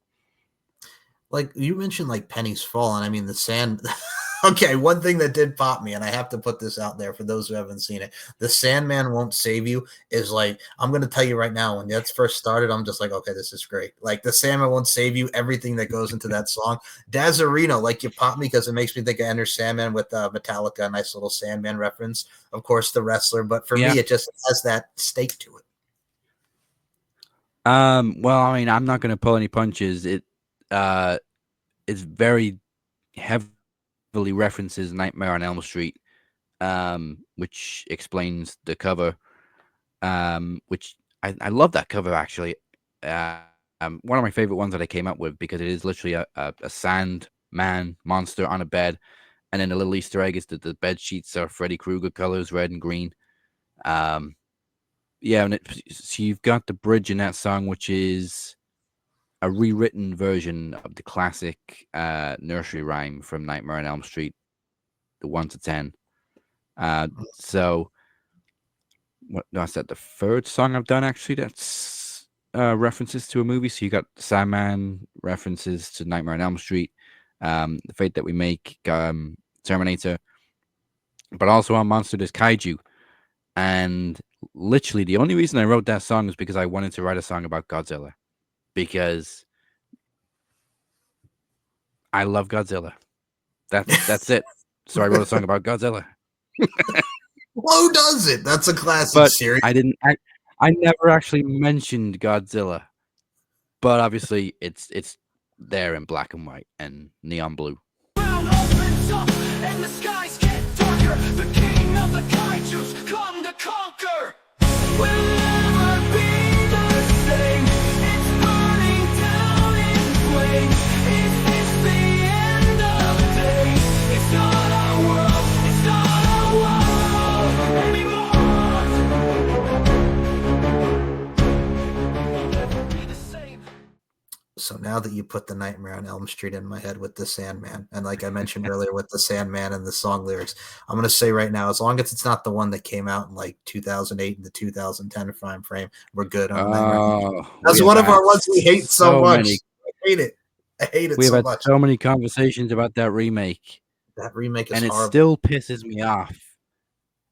Like you mentioned, like Pennies Fall, and I mean the Sand. Okay, one thing that did pop me, and I have to put this out there for those who haven't seen it. The Sandman Won't Save You is like, I'm going to tell you right now, when that's first started, I'm just like, okay, this is great. Like, The Sandman Won't Save You, everything that goes into that song. Daz Lea, like, you pop me because it makes me think of Enter Sandman with Metallica, a nice little Sandman reference. Of course, the wrestler, but for Yeah. me, it just has that stake to it. Well, I mean, I'm not going to pull any punches. It's very heavily references Nightmare on Elm Street, which explains the cover, which I love that cover actually. One of my favorite ones that I came up with, because it is literally a sand man monster on a bed, and then the little Easter egg is that the bed sheets are Freddy Krueger colors, red and green. Yeah, and so you've got the bridge in that song, which is a rewritten version of the classic nursery rhyme from Nightmare on Elm Street, the 1 to 10. So that's the third song I've done actually that's references to a movie. So you got Sandman, references to Nightmare on Elm Street, The Fate That We Make, Terminator, but also on Monster There's Kaiju. And literally the only reason I wrote that song is because I wanted to write a song about Godzilla, because I love Godzilla. That's it. So I wrote a song about Godzilla. Well, who does it? That's a classic But series. I never actually mentioned Godzilla. But obviously it's there in black and white and neon blue. Ground opens up and the skies get darker. The king of the kaijus come to conquer. We'll never be the same. It's burning down in flames. Is this the end of days? It's not our world. It's not our world anymore. So now that you put the Nightmare on Elm Street in my head with the Sandman, and like I mentioned earlier with the Sandman and the song lyrics, I'm gonna say right now, as long as it's not the one that came out in like 2008 and the 2010 frame, we're good on the Nightmare. That's one of our ones we hate so much. I hate it. I hate it we have so had much. so many conversations about that remake. That remake is and it horrible. still pisses me off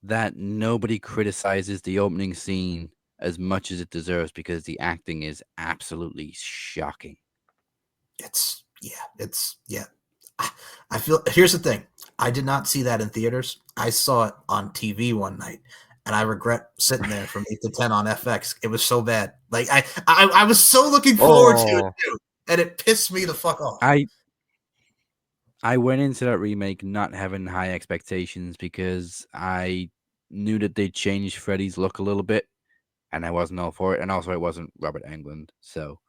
that nobody criticizes the opening scene as much as it deserves because the acting is absolutely shocking. I feel, here's the thing. I did not see that in theaters. I saw it on TV one night, and I regret sitting there from 8 to 10 on FX. It was so bad. Like I was so looking forward to it too, and it pissed me the fuck off. I went into that remake not having high expectations because I knew that they changed Freddy's look a little bit, and I wasn't all for it. And also, it wasn't Robert Englund, so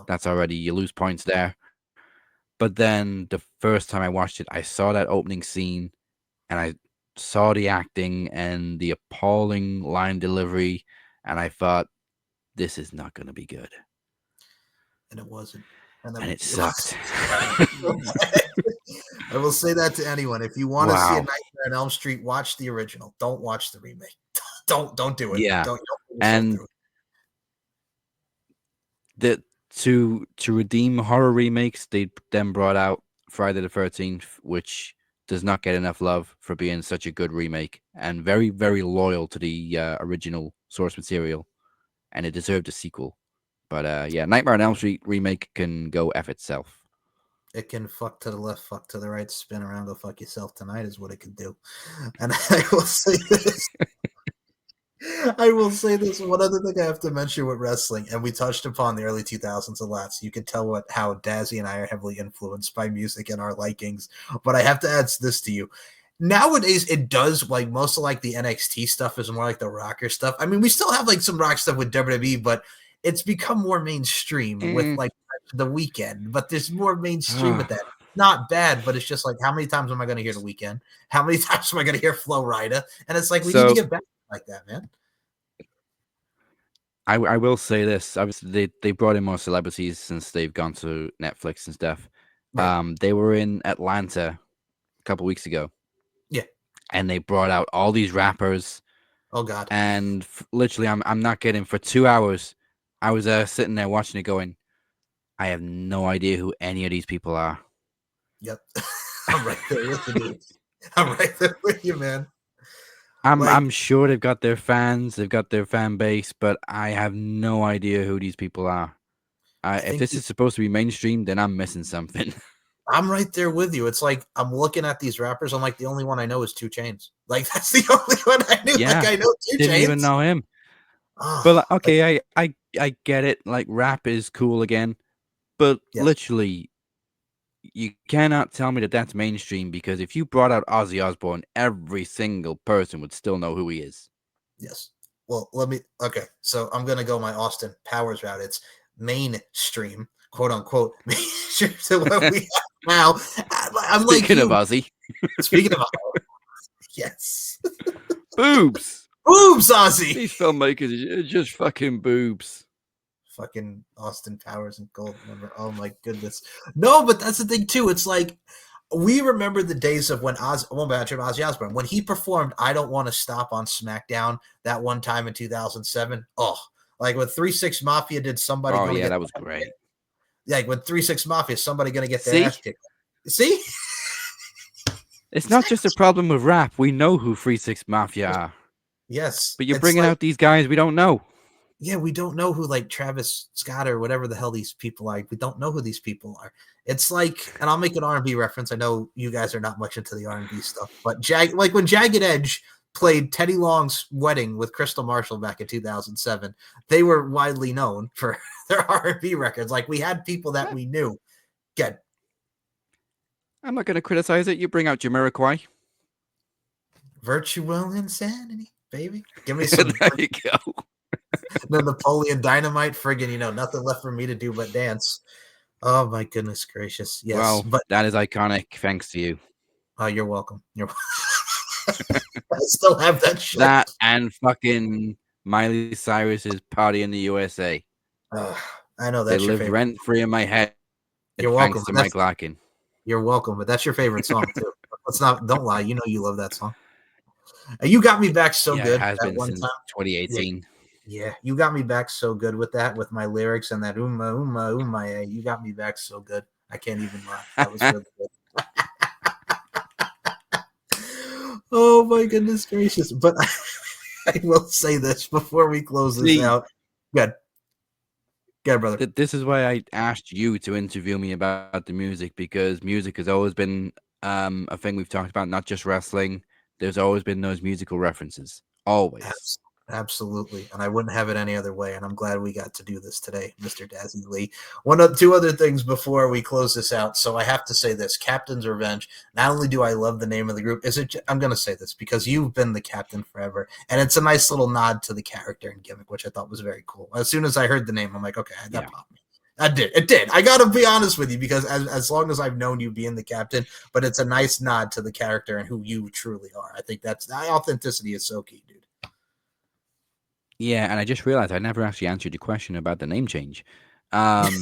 that's already, you lose points there. But then the first time I watched it, I saw that opening scene, and I saw the acting and the appalling line delivery, and I thought, this is not going to be good. And it wasn't. And it sucked. I will say that to anyone. If you want to see a Nightmare on Elm Street, watch the original. Don't watch the remake. Don't do it. Yeah. Don't and to redeem horror remakes, they then brought out Friday the 13th, which does not get enough love for being such a good remake and very, very loyal to the original source material, and it deserved a sequel. But yeah, Nightmare on Elm Street remake can go F itself. It can fuck to the left, fuck to the right, spin around, go fuck yourself tonight is what it can do. And I will say this. One other thing I have to mention with wrestling, and we touched upon the early 2000s a lot, so you can tell how Dazzy and I are heavily influenced by music and our likings. But I have to add this to you. Nowadays, it does, like, most of like the NXT stuff is more like the rocker stuff. I mean, we still have like some rock stuff with WWE, but it's become more mainstream with like The Weeknd. But there's more mainstream with that. Not bad, but it's just like, how many times am I going to hear The Weeknd? How many times am I going to hear Flo Rida? And it's like, we need to get back like that, man. I will say this. Obviously, they brought in more celebrities since they've gone to Netflix and stuff. Right. They were in Atlanta a couple weeks ago. Yeah. And they brought out all these rappers. Oh, God. And literally, I'm not kidding, for 2 hours, I was sitting there watching it going, I have no idea who any of these people are. Yep. I'm right there with you. I'm right there with you, man. I'm sure they've got their fans, they've got their fan base, but I have no idea who these people are. If this is supposed to be mainstream, then I'm missing something. I'm right there with you. It's like I'm looking at these rappers. I'm like, the only one I know is 2 Chainz. Like, that's the only one I knew. Yeah, like, I know 2 didn't Chainz. even know him. But okay, I get it. Like, rap is cool again, but literally, you cannot tell me that that's mainstream, because if you brought out Ozzy Osbourne, every single person would still know who he is. Yes. Well, okay. So I'm going to go my Austin Powers route. It's mainstream, quote unquote, mainstream to what we have now. I'm Speaking of Ozzy. Speaking of Ozzy. Yes. Boobs. Boobs, Ozzy. These filmmakers are just fucking boobs. Fucking Austin Powers and Gold Member. Oh my goodness. No, but that's the thing too. It's like, we remember the days of when Ozzy Osbourne, when he performed I Don't Want to Stop on SmackDown that one time in 2007. Oh, like when 3-6 Mafia did Somebody. Oh yeah, that was great. Like when 3-6 Mafia, somebody going to get their ass kicked. See? It's not just a problem with rap. We know who 3-6 Mafia are. Yes. But you're bringing out these guys we don't know. Yeah, we don't know who, like, Travis Scott or whatever the hell these people are. We don't know who these people are. It's like, and I'll make an R&B reference. I know you guys are not much into the R&B stuff, but like when Jagged Edge played Teddy Long's Wedding with Crystal Marshall back in 2007, they were widely known for their R&B records. Like, we had people that we knew. I'm not going to criticize it. You bring out Jamiroquai. Virtual insanity, baby. Give me some. There you go. No Napoleon Dynamite, friggin', nothing left for me to do but dance. Oh my goodness gracious. Yes. Well, but that is iconic, thanks to you. Oh, you're welcome. I still have that shit. That and fucking Miley Cyrus's Party in the USA. I know that's they live rent free in my head You're thanks welcome. to Mike Larkin. You're welcome, but that's your favorite song too. Don't lie. You know you love that song. You got me back so Yeah, good it has that been one since time. 2018. Yeah, you got me back so good with that, with my lyrics and that yeah, you got me back so good. I can't even lie. That was really good. Oh my goodness gracious! But I will say this before we close this See, out. Good, good, brother. this is why I asked you to interview me about the music, because music has always been a thing we've talked about, not just wrestling. There's always been those musical references. Always. Absolutely, and I wouldn't have it any other way. And I'm glad we got to do this today, Mr. Daz Lea. Two other things before we close this out. So I have to say this: Captain's Revenge. Not only do I love the name of the group, I'm going to say this because you've been the captain forever, and it's a nice little nod to the character and gimmick, which I thought was very cool. As soon as I heard the name, I'm like, okay, that popped me. It did. I got to be honest with you because as long as I've known you being the captain, but it's a nice nod to the character and who you truly are. I think that authenticity is so key, dude. Yeah, and I just realized I never actually answered your question about the name change. So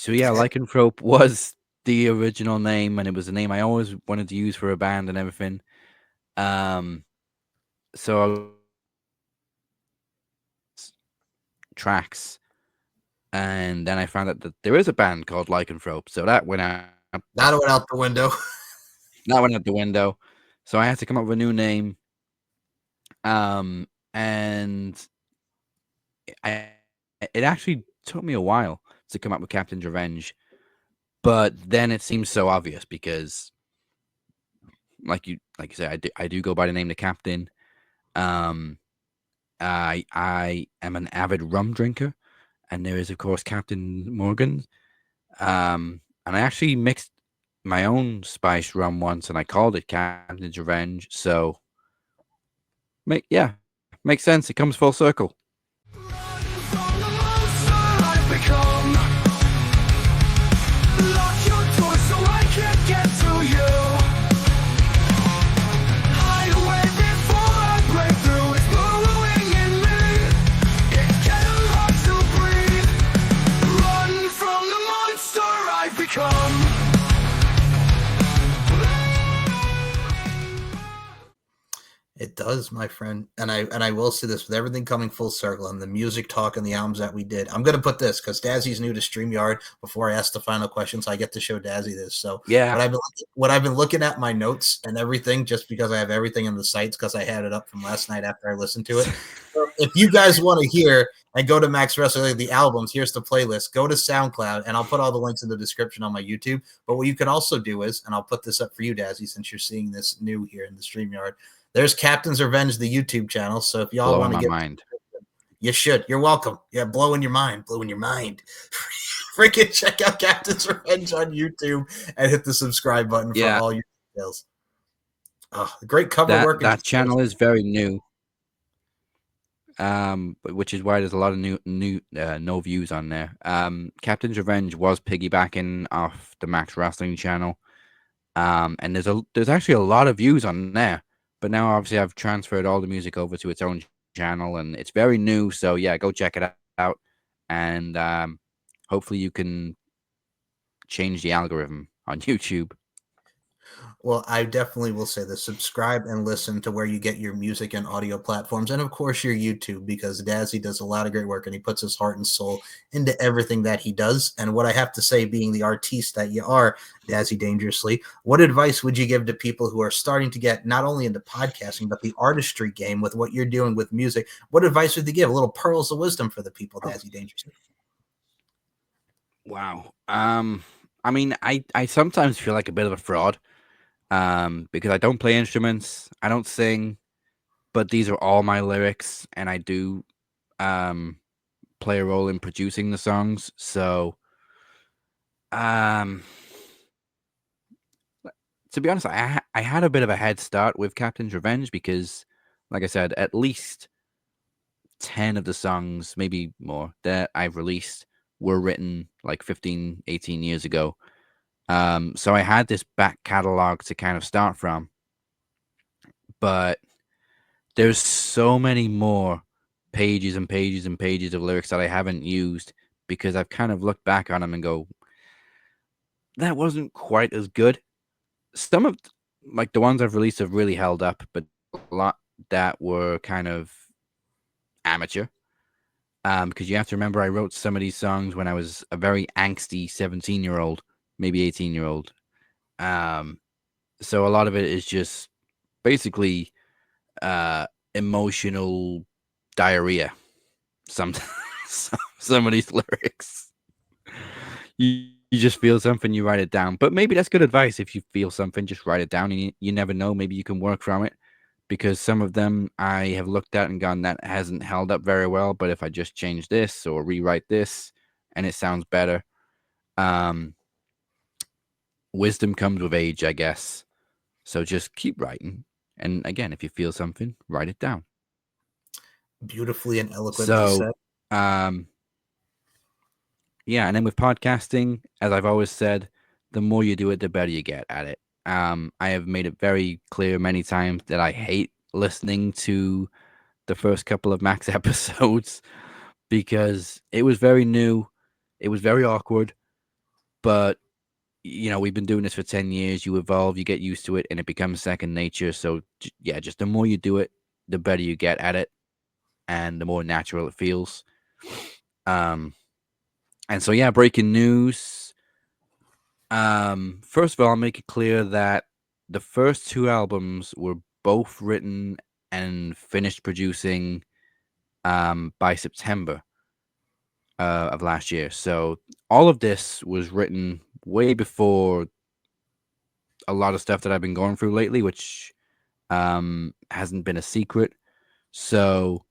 yeah, Lycanthrope was the original name, and it was the name I always wanted to use for a band and everything. So tracks, and then I found out that there is a band called Lycanthrope, so that went out. That went out the window. That went out the window. So I had to come up with a new name. And it actually took me a while to come up with Captain's Revenge, but then it seems so obvious because, like you said, I do go by the name the Captain. I am an avid rum drinker, and there is of course Captain Morgan. And I actually mixed my own spiced rum once, and I called it Captain's Revenge. So, makes sense. It comes full circle. It does, my friend, and I will say this: with everything coming full circle and the music talk and the albums that we did, I'm going to put this because Dazzy's new to StreamYard. Before I ask the final question, so I get to show Dazzy this. So Yeah, what I've been looking at my notes and everything, just because I have everything in the sites because I had it up from last night after I listened to it. So if you guys want to hear and go to Max Wrestling, the albums, here's the playlist. Go to SoundCloud, and I'll put all the links in the description on my YouTube. But what you can also do is, and I'll put this up for you, Dazzy, since you're seeing this new here in the StreamYard. There's Captain's Revenge, the YouTube channel. So if y'all want to get mind. You should. You're welcome. Yeah, blowing your mind. Freaking check out Captain's Revenge on YouTube and hit the subscribe button for all your details. Oh, great cover work. That channel is very new. Which is why there's a lot of no views on there. Captain's Revenge was piggybacking off the Max Wrestling channel. And there's actually a lot of views on there. But now, obviously, I've transferred all the music over to its own channel, and it's very new. So, yeah, go check it out. And hopefully you can change the algorithm on YouTube. Well, I definitely will say this. Subscribe and listen to where you get your music and audio platforms. And, of course, your YouTube, because Dazzy does a lot of great work, and he puts his heart and soul into everything that he does. And what I have to say, being the artiste that you are, Dazzy Dangerously, what advice would you give to people who are starting to get not only into podcasting, but the artistry game with what you're doing with music? What advice would you give? A little pearls of wisdom for the people, Dazzy Dangerously. Wow. I mean, I sometimes feel like a bit of a fraud. Because I don't play instruments, I don't sing, but these are all my lyrics, and I do play a role in producing the songs. So, to be honest, I had a bit of a head start with Captain's Revenge because, like I said, at least 10 of the songs, maybe more, that I've released were written like 15, 18 years ago. So I had this back catalog to kind of start from, but there's so many more pages and pages and pages of lyrics that I haven't used because I've kind of looked back on them and go, that wasn't quite as good. Some of like the ones I've released have really held up, but a lot that were kind of amateur. Because you have to remember, I wrote some of these songs when I was a very angsty 17-year-old, maybe 18-year-old. Um, so a lot of it is just basically uh, emotional diarrhea. Some some of these lyrics, you just feel something, you write it down. But maybe that's good advice. If you feel something, just write it down, and you never know. Maybe you can work from it. Because some of them I have looked at and gone, that hasn't held up very well. But if I just change this or rewrite this, and it sounds better, um, wisdom comes with age, I guess. So just keep writing. And again, if you feel something, write it down. Beautifully and eloquently So, said. Yeah, and then with podcasting, as I've always said, the more you do it, the better you get at it. I have made it very clear many times that I hate listening to the first couple of Max episodes because it was very new, it was very awkward, but we've been doing this for 10 years. You evolve, you get used to it, and it becomes second nature. So, yeah, just the more you do it, the better you get at it, and the more natural it feels. Um, and so, yeah, breaking news. First of all, I'll make it clear that the first two albums were both written and finished producing by September of last year. So all of this was written way before a lot of stuff that I've been going through lately, which hasn't been a secret. So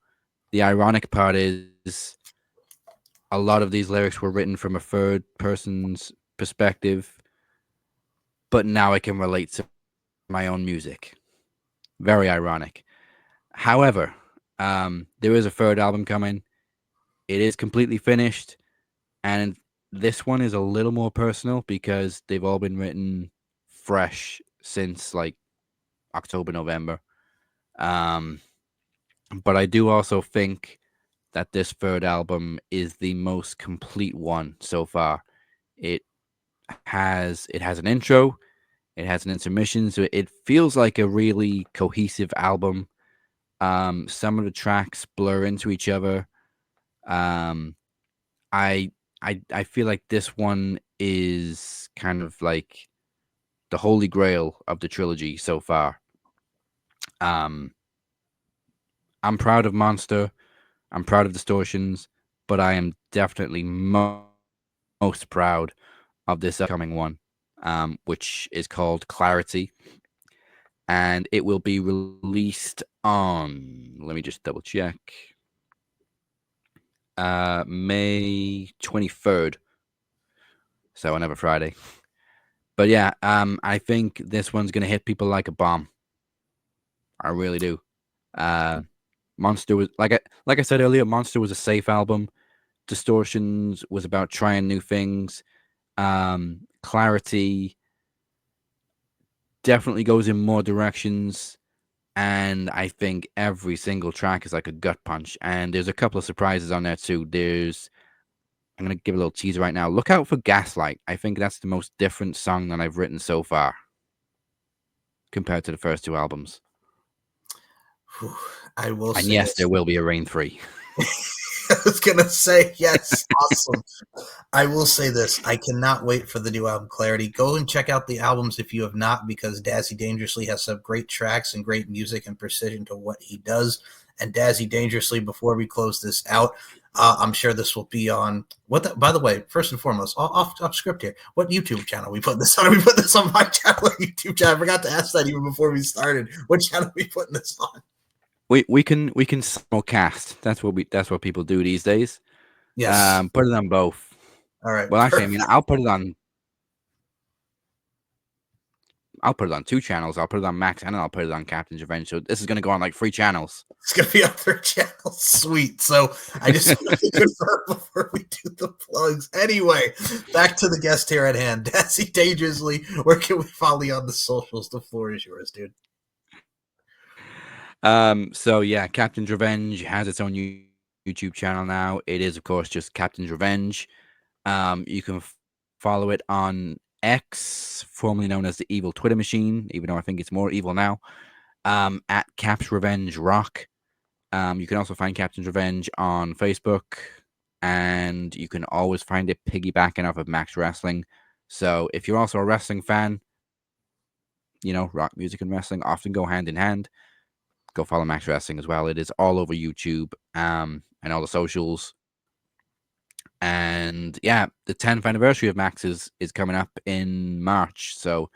the ironic part is a lot of these lyrics were written from a third person's perspective, but now I can relate to my own music. Very ironic. However, there is a third album coming. It is completely finished, and this one is a little more personal because they've all been written fresh since like October, November. Um, but I do also think that this third album is the most complete one so far. It it has an intro, it has an intermission, so it feels like a really cohesive album. Some of the tracks blur into each other. Um, I I feel like this one is kind of like the holy grail of the trilogy so far. Um, I'm proud of Monster. I'm proud of Distortions, but I am definitely most proud of this upcoming one, which is called Clarity, and it will be released on. Let me just double check. May 23rd. So another Friday. But yeah, I think this one's gonna hit people like a bomb. I really do. Uh, Monster was like I said earlier. Monster was a safe album. Distortions was about trying new things. Clarity definitely goes in more directions, and I think every single track is like a gut punch. And there's a couple of surprises on there too. I'm gonna give a little teaser right now. Look out for Gaslight. I think that's the most different song that I've written so far compared to the first two albums. Whew, I will And say yes, this. there will be a Rain 3. I was gonna say yes, awesome. I will say this: I cannot wait for the new album Clarity. Go and check out the albums if you have not, because Dazzy Dangerously has some great tracks and great music and precision to what he does. And Dazzy Dangerously, before we close this out, I'm sure this will be on by the way, first and foremost, off script here. What YouTube channel we put this on? We put this on my channel or YouTube channel. I forgot to ask that even before we started. What channel we putting this on? We can simulcast. That's what people do these days. Yes. Put it on both. All right. Well, actually, I Perfect. mean, I'll put it on two channels. I'll put it on Max and I'll put it on Captain's Revenge. So this is gonna go on like 3 channels. It's gonna be on their channel. Sweet. So I just want to confirm before we do the plugs. Anyway, back to the guest here at hand. Dazzy Dangerously, where can we follow you on the socials? The floor is yours, dude. So yeah, Captain's Revenge has its own YouTube channel now. It is, of course, just Captain's Revenge. You can follow it on X, formerly known as the evil Twitter machine, even though I think it's more evil now, at Caps Revenge Rock. You can also find Captain's Revenge on Facebook, and you can always find it piggybacking off of Max Wrestling. So if you're also a wrestling fan, you know, rock music and wrestling often go hand in hand. Go follow Max Wrestling as well. It is all over YouTube and all the socials. And yeah, the 10th anniversary of Max is coming up in March. So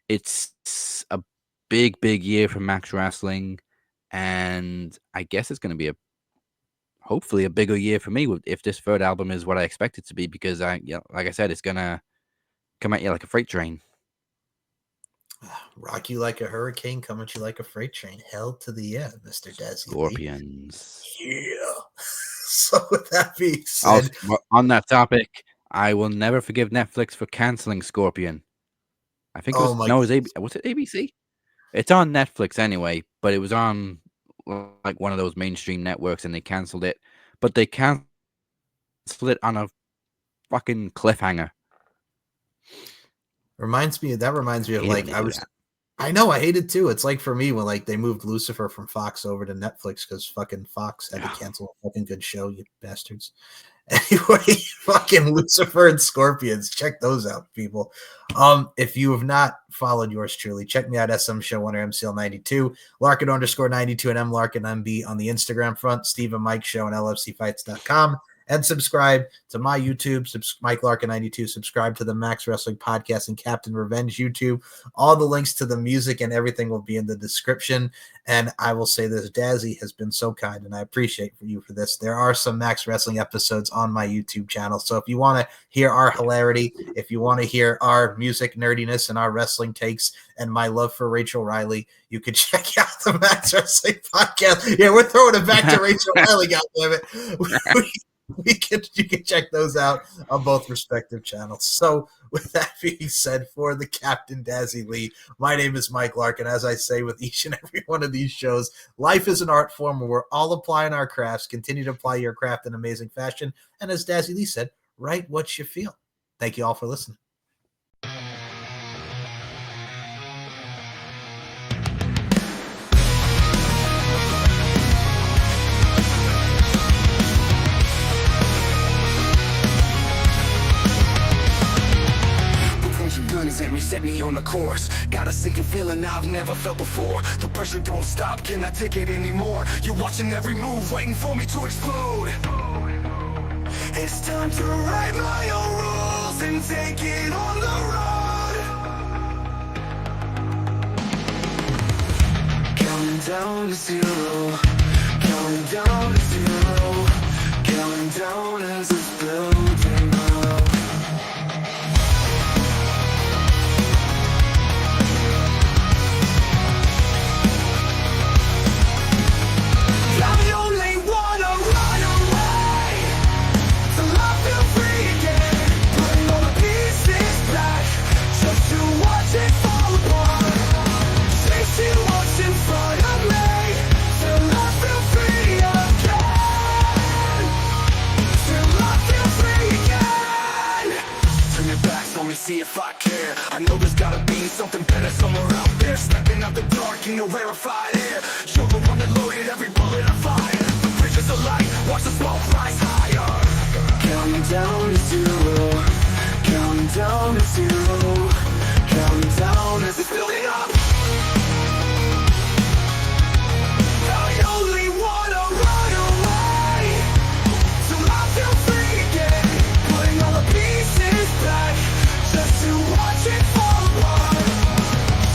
it's a big year for Max Wrestling. And I guess it's going to be hopefully a bigger year for me if this third album is what I expect it to be, because like I said, it's going to come at you like a freight train. Rock you like a hurricane, come at you like a freight train. Hell to the yeah, Mr. Daz Lea. Scorpions. Yeah. So with that being said, on that topic, I will never forgive Netflix for canceling Scorpion. I think was it ABC? It's on Netflix anyway, but it was on like one of those mainstream networks, and they canceled it. But they canceled it on a fucking cliffhanger. Reminds me of like I know, I hate it too. It's like for me when like they moved Lucifer from Fox over to Netflix because fucking Fox had to cancel a fucking good show, you bastards. Anyway, fucking Lucifer and Scorpions, check those out, people. If you have not followed yours truly, check me out, SM Show under MCL92, Larkin _92 and M Larkin MB on the Instagram front, Steve and Mike Show and LFCfights.com. And subscribe to my YouTube, Mike Larkin 92. Subscribe to the Max Wrestling Podcast and Captain Revenge YouTube. All the links to the music and everything will be in the description. And I will say this, Dazzy has been so kind, and I appreciate you for this. There are some Max Wrestling episodes on my YouTube channel. So if you want to hear our hilarity, if you want to hear our music nerdiness and our wrestling takes and my love for Rachel Riley, you can check out the Max Wrestling Podcast. Yeah, we're throwing it back to Rachel Riley, goddammit. You can check those out on both respective channels. So with that being said, for the Captain Dazzy Lea, my name is Mike Larkin. As I say with each and every one of these shows, life is an art form where we're all applying our crafts. Continue to apply your craft in amazing fashion. And as Dazzy Lea said, write what you feel. Thank you all for listening. And reset me on the course. Got a sinking feeling I've never felt before. The pressure don't stop, cannot take it anymore. You're watching every move, waiting for me to explode. It's time to write my own rules and take it on the road. Counting down to zero, counting down to zero, counting down as it's building up. See if I care. I know there's gotta be something better somewhere out there. Stepping out the dark in the rarefied air. Show the one that loaded every bullet I fire. The bridges of light, watch the smoke rise higher. Counting down to zero, counting down to zero, counting down as it's building up. I only wanna run away till I feel free again. Putting all the pieces back just to watch it fall apart.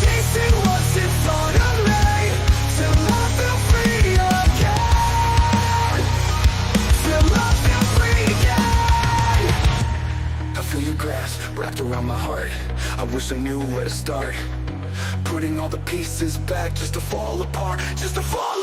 Chasing what's in front of me till I feel free again. Till I feel free again. I feel your grasp wrapped around my heart. I wish I knew where to start. Putting all the pieces back just to fall apart, just to fall